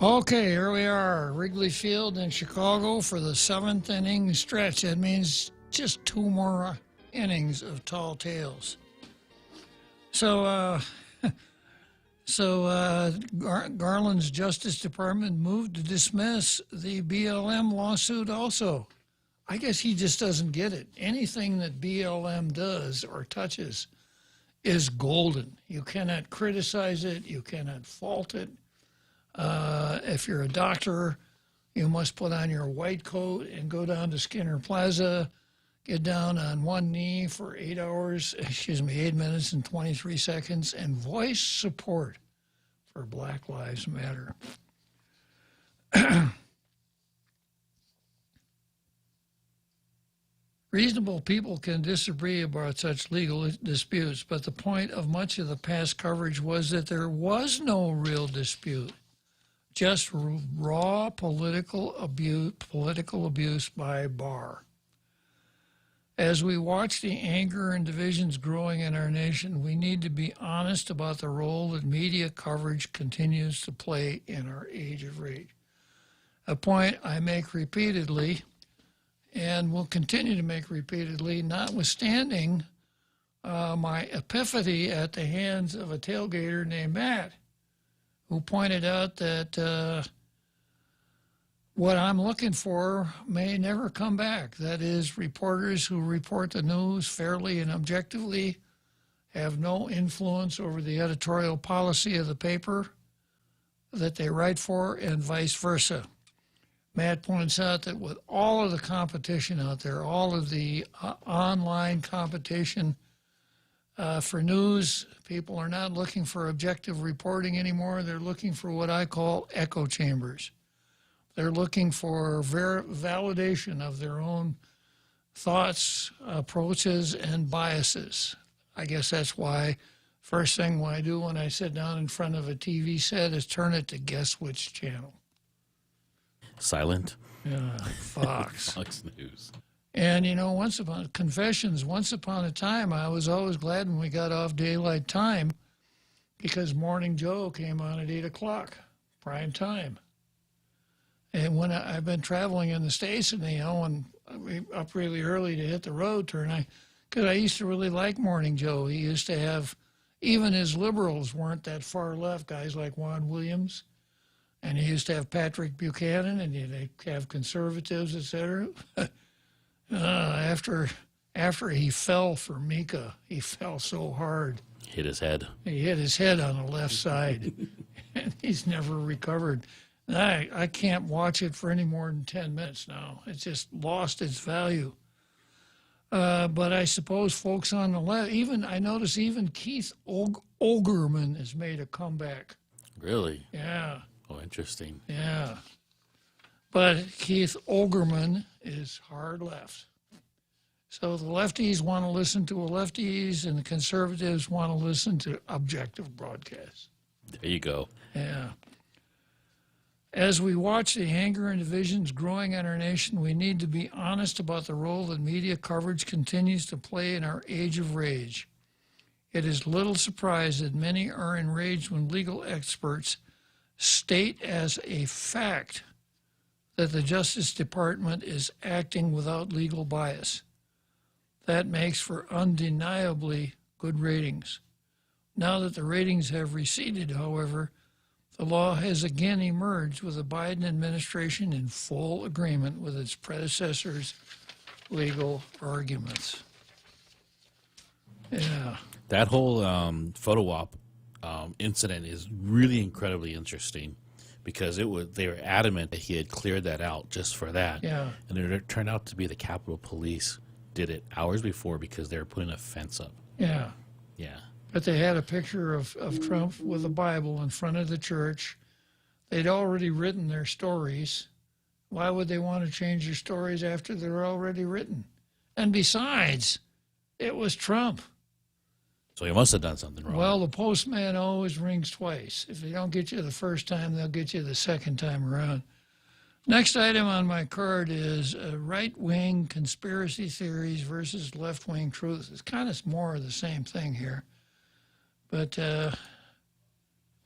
Okay, here we are, Wrigley Field in Chicago for the 7th inning stretch. That means just 2 more innings of tall tales. So, Garland's Justice Department moved to dismiss the BLM lawsuit also. I guess he just doesn't get it. Anything that BLM does or touches is golden. You cannot criticize it. You cannot fault it. If you're a doctor, you must put on your white coat and go down to Skinner Plaza, get down on one knee for 8 minutes and 23 seconds, and voice support for Black Lives Matter. Reasonable people can disagree about such legal disputes, but the point of much of the past coverage was that there was no real dispute. Just raw political abuse by Barr. As we watch the anger and divisions growing in our nation, we need to be honest about the role that media coverage continues to play in our age of rage. A point I make repeatedly and will continue to make repeatedly, notwithstanding my epiphany at the hands of a tailgater named Matt, who pointed out that what I'm looking for may never come back. That is, reporters who report the news fairly and objectively have no influence over the editorial policy of the paper that they write for, and vice versa. Matt points out that with all of the competition out there, all of the online competition for news, people are not looking for objective reporting anymore. They're looking for what I call echo chambers. They're looking for validation of their own thoughts, approaches, and biases. I guess that's why first thing I do when I sit down in front of a TV set is turn it to guess which channel. Silent. Yeah, Fox. Fox News. And, once upon a time, I was always glad when we got off daylight time because Morning Joe came on at 8 o'clock, prime time. And when I've been traveling in the States and, when we up really early to hit the road turn, because I used to really like Morning Joe. He used to have, even his liberals weren't that far left, guys like Juan Williams. And he used to have Patrick Buchanan, and they have conservatives, et cetera. After he fell for Mika, he fell so hard. Hit his head. He hit his head on the left side, and he's never recovered. I can't watch it for any more than 10 minutes now. It's just lost its value. But I suppose folks on the left, I notice even Keith Olbermann has made a comeback. Really? Yeah. Oh, interesting. Yeah. But Keith Olbermann is hard left. So the lefties want to listen to lefties, and the conservatives want to listen to objective broadcasts. There you go. Yeah. As we watch the anger and divisions growing in our nation, we need to be honest about the role that media coverage continues to play in our age of rage. It is little surprise that many are enraged when legal experts state as a fact that the Justice Department is acting without legal bias. That makes for undeniably good ratings. Now that the ratings have receded, however, the law has again emerged with the Biden administration in full agreement with its predecessor's legal arguments. Yeah. That whole photo op incident is really incredibly interesting because they were adamant that he had cleared that out just for that. Yeah. And it turned out to be the Capitol Police did it hours before because they were putting a fence up. Yeah. Yeah. But they had a picture of Trump with a Bible in front of the church. They'd already written their stories. Why would they want to change their stories after they're already written? And besides, it was Trump. So he must have done something wrong. Well, the postman always rings twice. If they don't get you the first time, they'll get you the second time around. Next item on my card is right-wing conspiracy theories versus left-wing truth. It's kind of more of the same thing here. But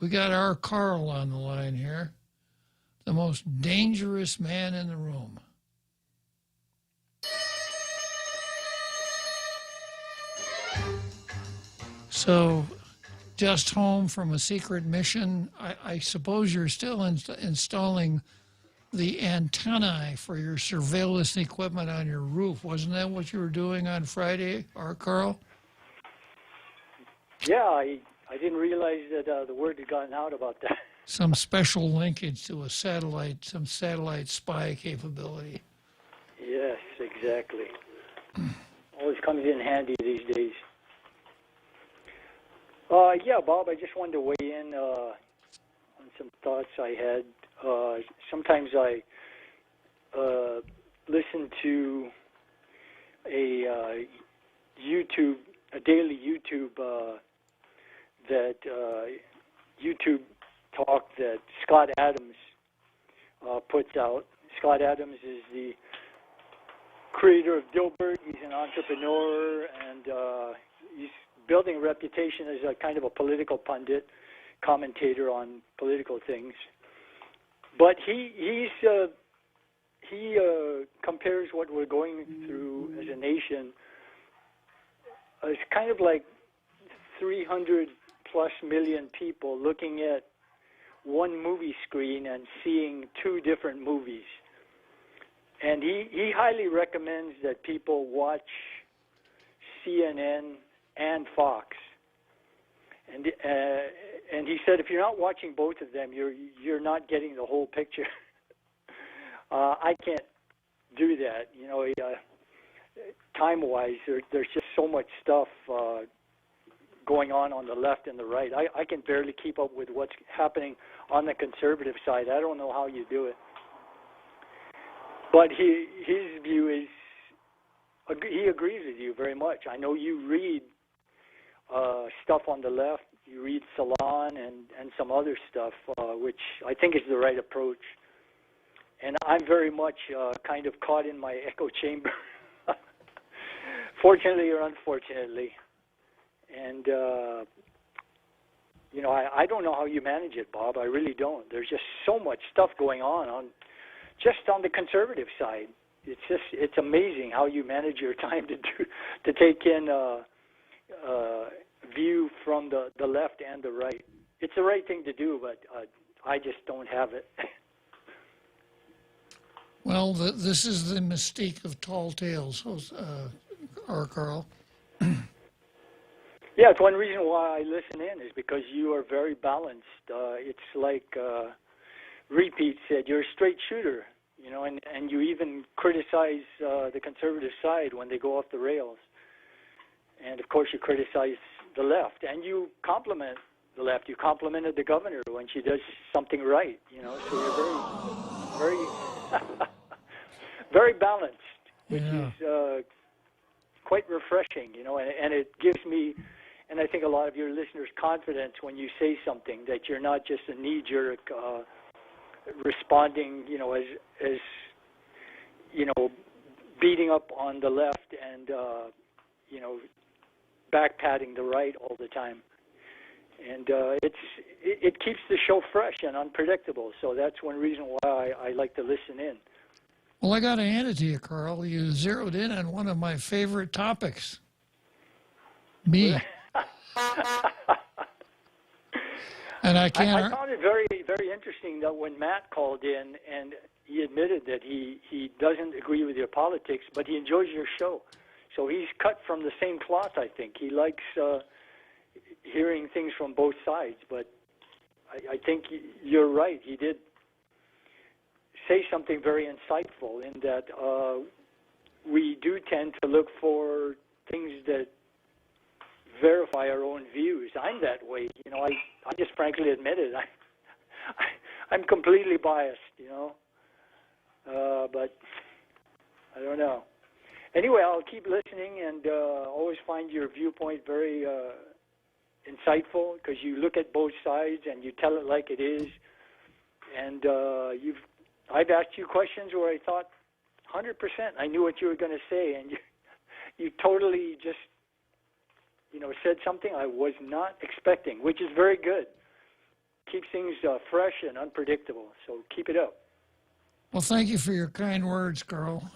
we got our Carl on the line here, the most dangerous man in the room. So, just home from a secret mission. I suppose you're still installing the antennae for your surveillance equipment on your roof. Wasn't that what you were doing on Friday, Carl? Yeah, I didn't realize that the word had gotten out about that. Some special linkage to a satellite, some satellite spy capability. Yes, exactly. Always comes in handy these days. Yeah, Bob, I just wanted to weigh in on some thoughts I had. Sometimes I listen to a daily YouTube YouTube talk that Scott Adams puts out. Scott Adams is the creator of Dilbert. He's an entrepreneur, and he's building a reputation as a kind of a political pundit, commentator on political things. But he compares what we're going through as a nation as kind of like 300 plus million people looking at one movie screen and seeing two different movies. And he highly recommends that people watch CNN and Fox. And he said if you're not watching both of them, you're not getting the whole picture. I can't do that. You know, time-wise, there's just so much stuff going on the left and the right. I can barely keep up with what's happening on the conservative side. I don't know how you do it. But his view is, he agrees with you very much. I know you read stuff on the left. You read Salon and some other stuff, which I think is the right approach. And I'm very much kind of caught in my echo chamber, fortunately or unfortunately. And, you know, I don't know how you manage it, Bob. I really don't. There's just so much stuff going on just on the conservative side. It's amazing how you manage your time to take in view from the left and the right. It's the right thing to do, but I just don't have it. Well, this is the mystique of Tall Tales, Carl. Yeah, it's one reason why I listen in is because you are very balanced. It's like Repeat said, you're a straight shooter, you know, and you even criticize the conservative side when they go off the rails. And, of course, you criticize the left, and you compliment the left. You complimented the governor when she does something right, you know, so you're very, very, very balanced, which is quite refreshing, you know, and it gives me, and I think a lot of your listeners, confidence when you say something, that you're not just a knee-jerk responding, you know, as you know, beating up on the left and, you know, back-patting the right all the time. And it keeps the show fresh and unpredictable, so that's one reason why I like to listen in. Well, I got to hand it to you, Carl. You zeroed in on one of my favorite topics. Me. And I can't... I found it very, very interesting that when Matt called in and he admitted that he doesn't agree with your politics, but he enjoys your show. So he's cut from the same cloth, I think. He likes hearing things from both sides, but I think you're right. He did say something very insightful in that we do tend to look for things that verify our own views. I'm that way, you know. I just frankly admit it. I'm completely biased, you know. But I don't know. Anyway, I'll keep listening and always find your viewpoint very insightful because you look at both sides and you tell it like it is. And you've I've asked you questions where I thought 100% I knew what you were going to say, and you totally just, said something I was not expecting, which is very good. Keeps things fresh and unpredictable, so keep it up. Well, thank you for your kind words, Carl.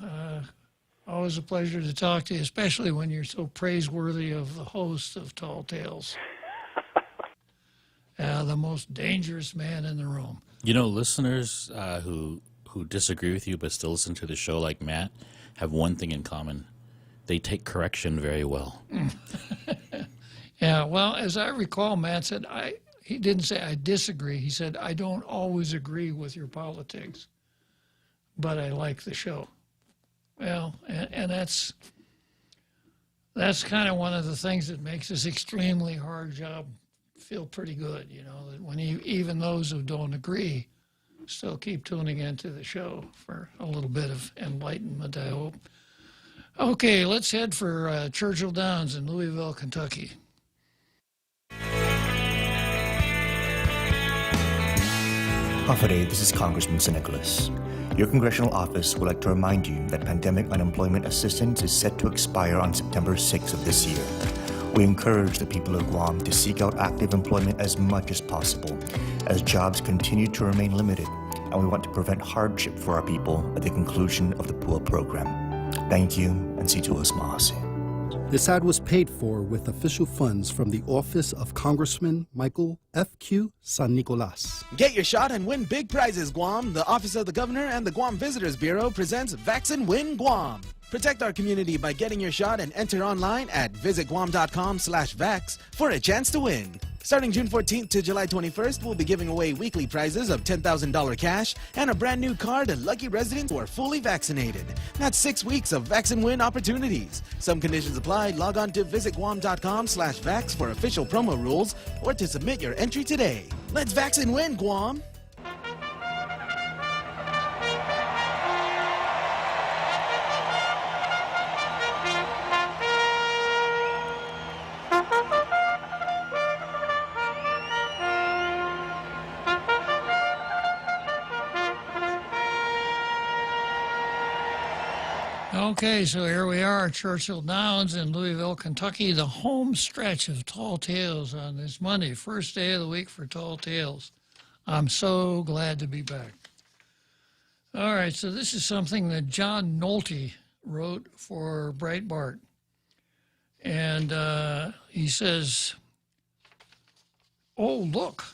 Always a pleasure to talk to you, especially when you're so praiseworthy of the host of Tall Tales. The most dangerous man in the room. Listeners who disagree with you but still listen to the show like Matt have one thing in common. They take correction very well. Yeah, well, as I recall, Matt said, he didn't say I disagree. He said, I don't always agree with your politics, but I like the show. Well, and that's kind of one of the things that makes this extremely hard job feel pretty good, that when even those who don't agree still keep tuning into the show for a little bit of enlightenment, I hope. Okay, let's head for Churchill Downs in Louisville, Kentucky. Day, this is Congressman Nicholas. Your congressional office would like to remind you that pandemic unemployment assistance is set to expire on September 6th of this year. We encourage the people of Guam to seek out active employment as much as possible, as jobs continue to remain limited, and we want to prevent hardship for our people at the conclusion of the PUA program. Thank you, and see to us, Mahasi. This ad was paid for with official funds from the office of Congressman Michael F.Q. San Nicolas. Get your shot and win big prizes, Guam. The Office of the Governor and the Guam Visitors Bureau presents Vaccine Win Guam. Protect our community by getting your shot and enter online at visitguam.com/vax for a chance to win. Starting June 14th to July 21st, we'll be giving away weekly prizes of $10,000 cash and a brand new car to lucky residents who are fully vaccinated. That's 6 weeks of Vaccine Win opportunities. Some conditions apply. Log on to visitguam.com/vax for official promo rules or to submit your entry today. Let's Vaccine Win, Guam! Okay, so here we are, Churchill Downs in Louisville, Kentucky, the home stretch of Tall Tales on this Monday, first day of the week for Tall Tales. I'm so glad to be back. All right, so this is something that John Nolte wrote for Breitbart. And he says, oh, look,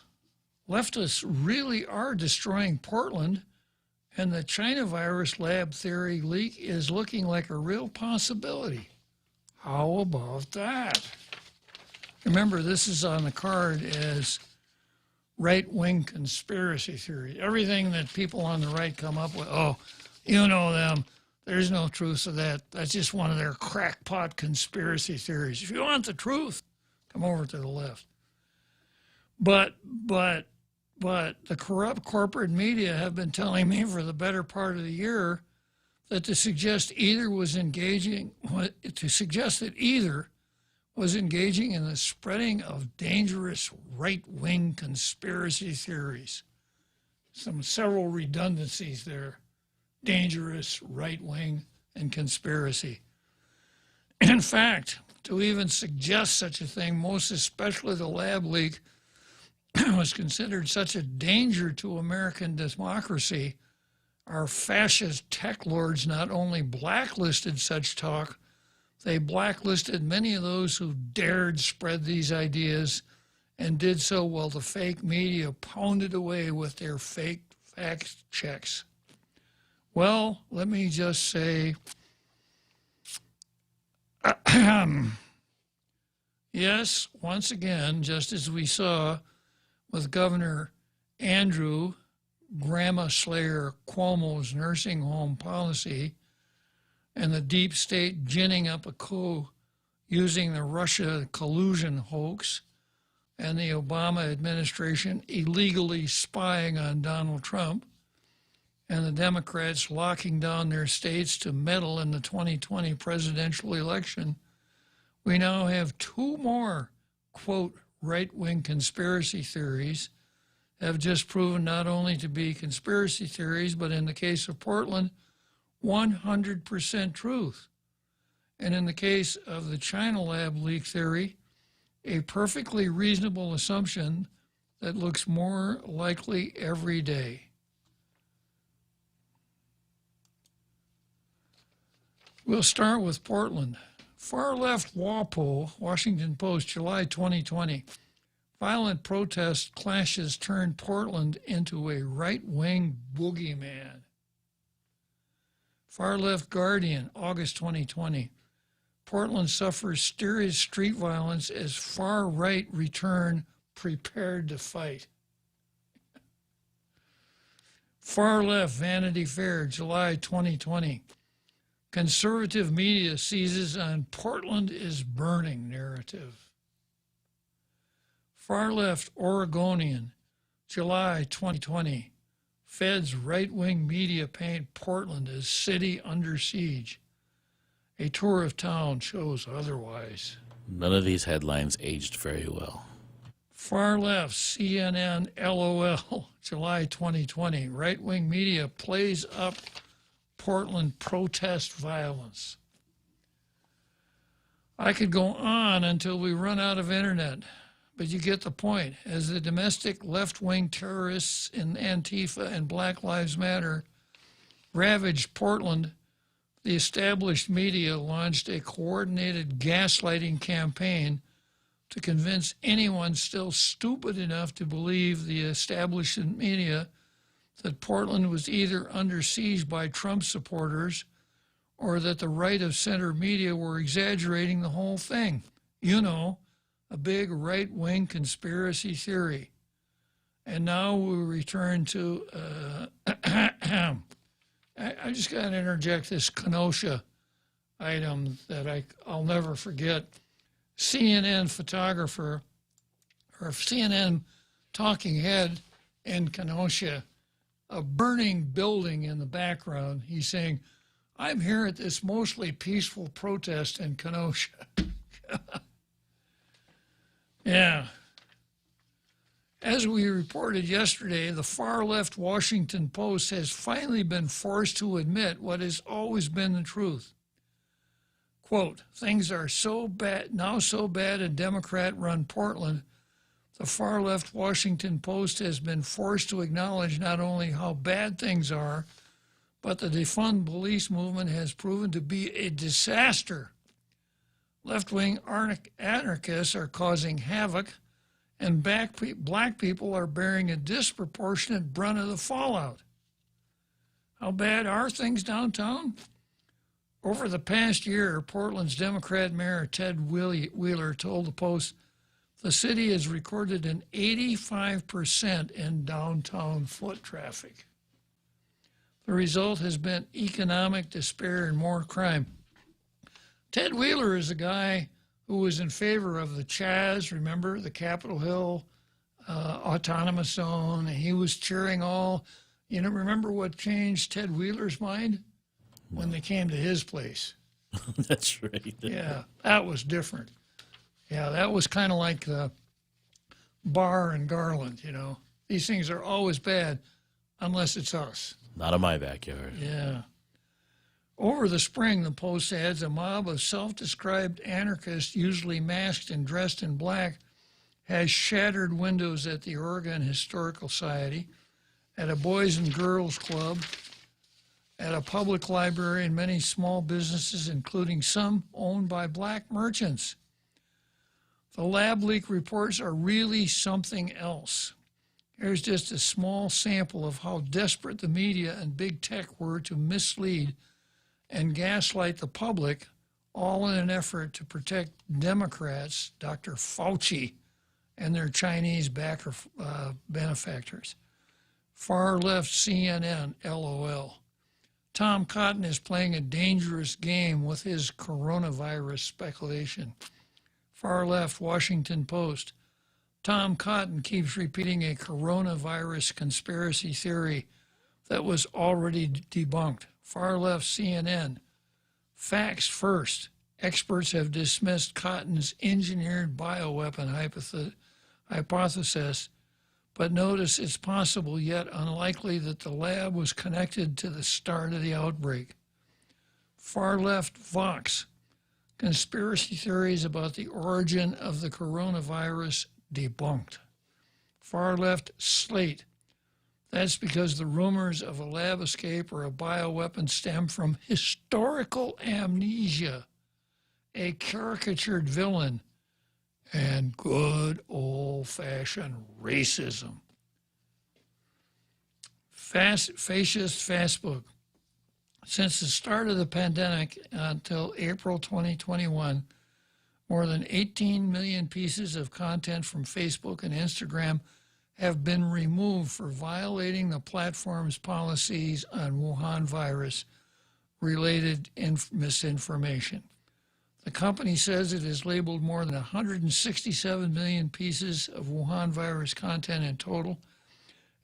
leftists really are destroying Portland, and the China virus lab theory leak is looking like a real possibility. How about that? Remember, this is on the card as right-wing conspiracy theory. Everything that people on the right come up with, oh, you know them, there's no truth to that. That's just one of their crackpot conspiracy theories. If you want the truth, come over to the left. But the corrupt corporate media have been telling me for the better part of the year that to suggest that either was engaging in the spreading of dangerous right-wing conspiracy theories. Several redundancies there. Dangerous, right-wing, and conspiracy. In fact, to even suggest such a thing, most especially the lab leak, was considered such a danger to American democracy, our fascist tech lords not only blacklisted such talk, they blacklisted many of those who dared spread these ideas and did so while the fake media pounded away with their fake fact checks. Well, let me just say, yes, once again, just as we saw with Governor Andrew Grandma Slayer Cuomo's nursing home policy and the deep state ginning up a coup using the Russia collusion hoax and the Obama administration illegally spying on Donald Trump and the Democrats locking down their states to meddle in the 2020 presidential election, we now have two more, quote, right-wing conspiracy theories have just proven not only to be conspiracy theories, but in the case of Portland, 100% truth. And in the case of the China lab leak theory, a perfectly reasonable assumption that looks more likely every day. We'll start with Portland. Far left WAPO, Washington Post, July 2020. Violent protest clashes turned Portland into a right-wing boogeyman. Far left Guardian, August 2020. Portland suffers serious street violence as far right return prepared to fight. Far left Vanity Fair, July 2020. Conservative media seizes on Portland is burning narrative. Far left Oregonian, July 2020. Feds right-wing media paint Portland as city under siege. A tour of town shows otherwise. None of these headlines aged very well. Far left CNN LOL, July 2020. Right-wing media plays up Portland protest violence. I could go on until we run out of internet, but you get the point. As the domestic left-wing terrorists in Antifa and Black Lives Matter ravaged Portland, the established media launched a coordinated gaslighting campaign to convince anyone still stupid enough to believe the establishment media that Portland was either under siege by Trump supporters or that the right-of-center media were exaggerating the whole thing. You know, a big right-wing conspiracy theory. And now we return to, I just got to interject this Kenosha item that I'll never forget. CNN photographer, or CNN talking head in Kenosha, a burning building in the background. He's saying, I'm here at this mostly peaceful protest in Kenosha. Yeah. As we reported yesterday, the far-left Washington Post has finally been forced to admit what has always been the truth. Quote, things are so bad in Democrat-run Portland, the far-left Washington Post has been forced to acknowledge not only how bad things are, but the defund police movement has proven to be a disaster. Left-wing anarchists are causing havoc, and black people are bearing a disproportionate brunt of the fallout. How bad are things downtown? Over the past year, Portland's Democrat Mayor Ted Wheeler told the Post the city has recorded an 85% in downtown foot traffic. The result has been economic despair and more crime. Ted Wheeler is a guy who was in favor of the Chaz, remember, the Capitol Hill autonomous zone. He was cheering all, remember what changed Ted Wheeler's mind? When they came to his place. That's right. Yeah, that was different. Yeah, that was kind of like the Barr and Garland, These things are always bad unless it's us. Not in my backyard. Yeah. Over the spring, the Post adds, a mob of self-described anarchists, usually masked and dressed in black, has shattered windows at the Oregon Historical Society, at a Boys and Girls Club, at a public library, and many small businesses, including some owned by black merchants. The lab leak reports are really something else. Here's just a small sample of how desperate the media and big tech were to mislead and gaslight the public, all in an effort to protect Democrats, Dr. Fauci, and their Chinese backer benefactors. Far left CNN, LOL. Tom Cotton is playing a dangerous game with his coronavirus speculation. Far left Washington Post. Tom Cotton keeps repeating a coronavirus conspiracy theory that was already debunked. Far left CNN. Facts first. Experts have dismissed Cotton's engineered bioweapon hypothesis, But notice it's possible yet unlikely that the lab was connected to the start of the outbreak. Far left Vox, conspiracy theories about the origin of the coronavirus debunked. Far left Slate, that's because the rumors of a lab escape or a bioweapon stem from historical amnesia, a caricatured villain, and good old-fashioned racism. Fascist Facebook. Since the start of the pandemic until April 2021, more than 18 million pieces of content from Facebook and Instagram have been removed for violating the platform's policies on Wuhan virus-related misinformation. The company says it has labeled more than 167 million pieces of Wuhan virus content in total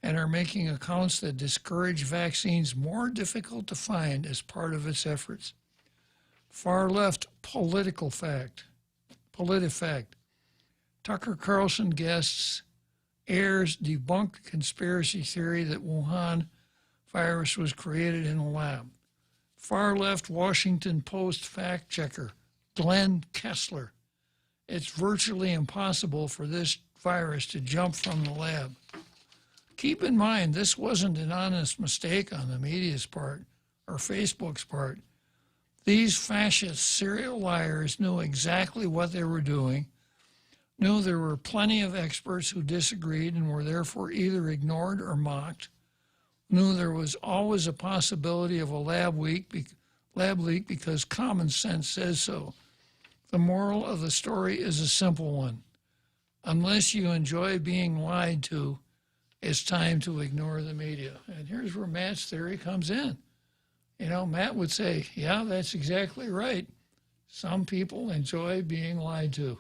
and are making accounts that discourage vaccines more difficult to find as part of its efforts. Far left PolitiFact. Tucker Carlson guests airs debunked conspiracy theory that Wuhan virus was created in a lab. Far left Washington Post fact checker Glenn Kessler. It's virtually impossible for this virus to jump from the lab. Keep in mind, this wasn't an honest mistake on the media's part or Facebook's part. These fascist serial liars knew exactly what they were doing, knew there were plenty of experts who disagreed and were therefore either ignored or mocked, knew there was always a possibility of a lab leak because common sense says so. The moral of the story is a simple one. Unless you enjoy being lied to, it's time to ignore the media. And here's where Matt's theory comes in. You know, Matt would say, yeah, that's exactly right. Some people enjoy being lied to.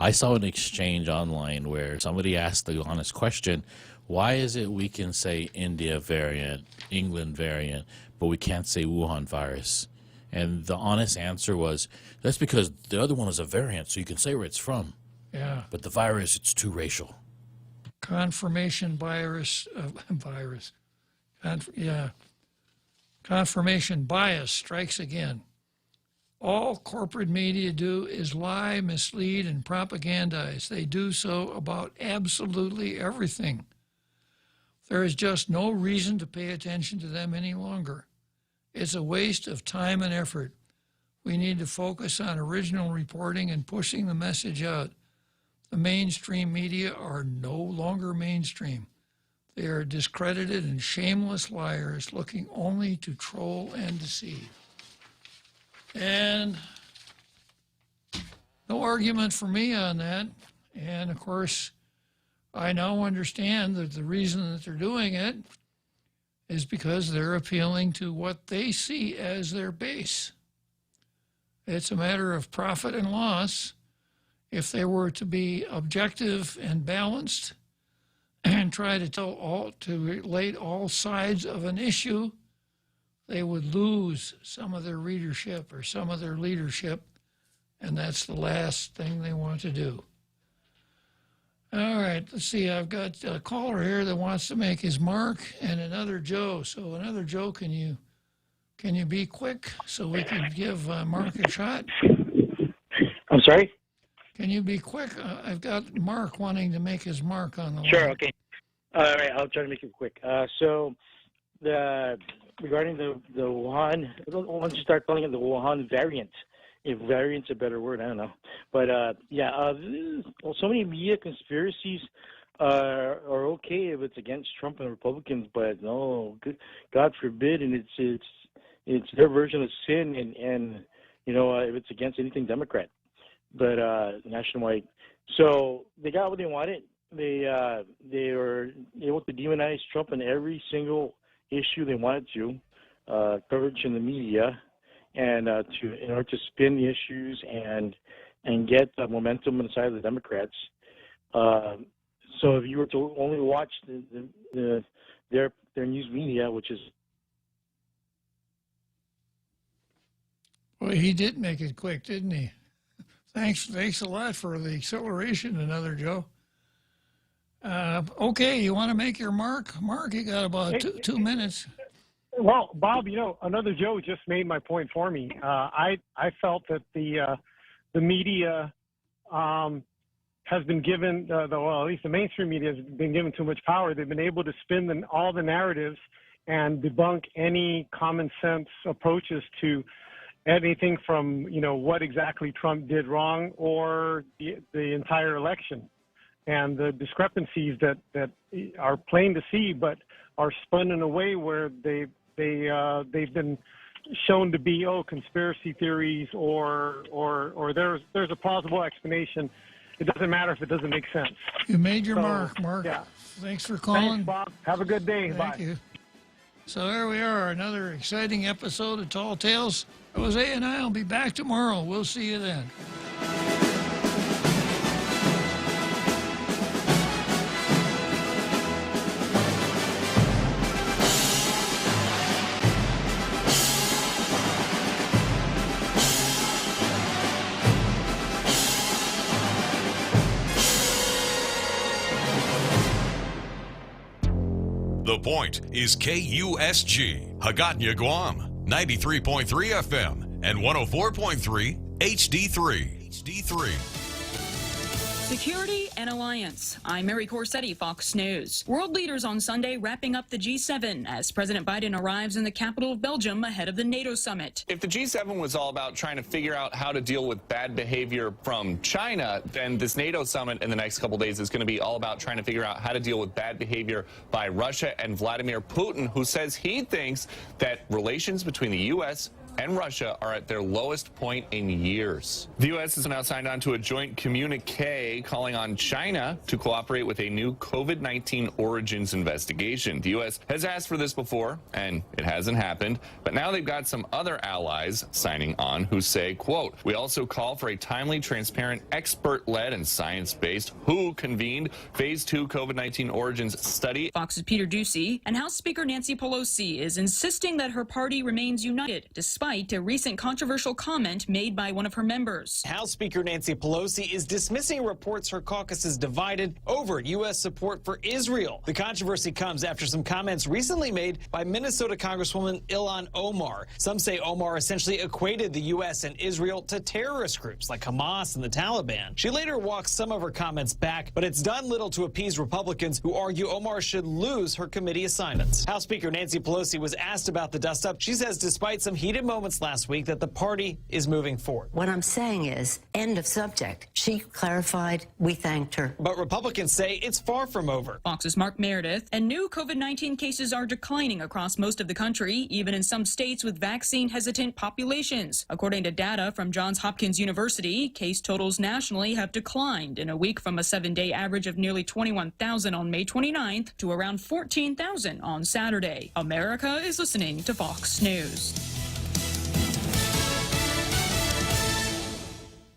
I saw an exchange online where somebody asked the honest question, why is it we can say India variant, England variant, but we can't say Wuhan virus? And the honest answer was, that's because the other one is a variant, so you can say where it's from. Yeah. But the virus, it's too racial. Confirmation Confirmation bias strikes again. All corporate media do is lie, mislead, and propagandize. They do so about absolutely everything. There is just no reason to pay attention to them any longer. It's a waste of time and effort. We need to focus on original reporting and pushing the message out. The mainstream media are no longer mainstream. They are discredited and shameless liars looking only to troll and deceive. And no argument for me on that. And of course, I now understand that the reason that they're doing it is because they're appealing to what they see as their base. It's a matter of profit and loss. If they were to be objective and balanced and try to relate all sides of an issue, they would lose some of their readership or some of their leadership, and that's the last thing they want to do. All right, let's see. I've got a caller here that wants to make his mark, and another Joe. So another Joe, can you be quick so we can give Mark a shot? I'm sorry? Can you be quick? I've got Mark wanting to make his mark on the Sure, line. okay. All right, I'll try to make it quick. So regarding the Wuhan, why don't you start calling it the Wuhan variant? If variant's a better word, I don't know. But so many media conspiracies are okay if it's against Trump and Republicans, but no, God forbid, and it's their version of sin, and if it's against anything Democrat, but nationwide. So they got what they wanted. They were able to demonize Trump in every single issue they wanted to, coverage in the media, and in order to spin the issues and get momentum on the side of the Democrats. So if you were to only watch their news media, which is Well, he did make it quick, didn't he? Thanks a lot for the acceleration, another Joe. Okay, you want to make your mark? Mark, you got about two minutes. Well, Bob, another Joe just made my point for me. I felt that the media has been given, at least the mainstream media has been given too much power. They've been able to spin all the narratives and debunk any common sense approaches to anything from, what exactly Trump did wrong or the entire election. And the discrepancies that are plain to see, but are spun in a way where they've been shown to be conspiracy theories or there's a plausible explanation. It doesn't matter if it doesn't make sense. You made your mark, Mark. Yeah. Thanks for calling. Thanks, Bob. Have a good day. Thank you. So there we are, another exciting episode of Tall Tales. Jose and I will be back tomorrow. We'll see you then. The Point is KUSG, Hagåtña, Guam, 93.3 FM and 104.3 HD3. Security and alliance. I'm Mary Corsetti, Fox News. World leaders on Sunday wrapping up the G7 as President Biden arrives in the capital of Belgium ahead of the NATO summit. If the G7 was all about trying to figure out how to deal with bad behavior from China, then this NATO summit in the next couple days is going to be all about trying to figure out how to deal with bad behavior by Russia and Vladimir Putin, who says he thinks that relations between the U.S. and Russia are at their lowest point in years. The U.S. has now signed on to a joint communique calling on China to cooperate with a new COVID-19 origins investigation. The U.S. has asked for this before, and it hasn't happened, but now they've got some other allies signing on who say, quote, "We also call for a timely, transparent, expert-led, and science-based WHO-convened Phase 2 COVID-19 origins study." Fox's Peter Doocy and House Speaker Nancy Pelosi is insisting that her party remains united, despite a recent controversial comment made by one of her members. House Speaker Nancy Pelosi is dismissing reports her caucus is divided over U.S. support for Israel. The controversy comes after some comments recently made by Minnesota Congresswoman Ilhan Omar. Some say Omar essentially equated the U.S. and Israel to terrorist groups like Hamas and the Taliban. She later walked some of her comments back, but it's done little to appease Republicans who argue Omar should lose her committee assignments. House Speaker Nancy Pelosi was asked about the dust-up. She says despite some heated moments last week that the party is moving forward. What I'm saying is, end of subject. She clarified, we thanked her. But Republicans say it's far from over. Fox's Mark Meredith, and new COVID-19 cases are declining across most of the country, even in some states with vaccine-hesitant populations. According to data from Johns Hopkins University, case totals nationally have declined in a week from a 7-day average of nearly 21,000 on May 29th to around 14,000 on Saturday. America is listening to Fox News.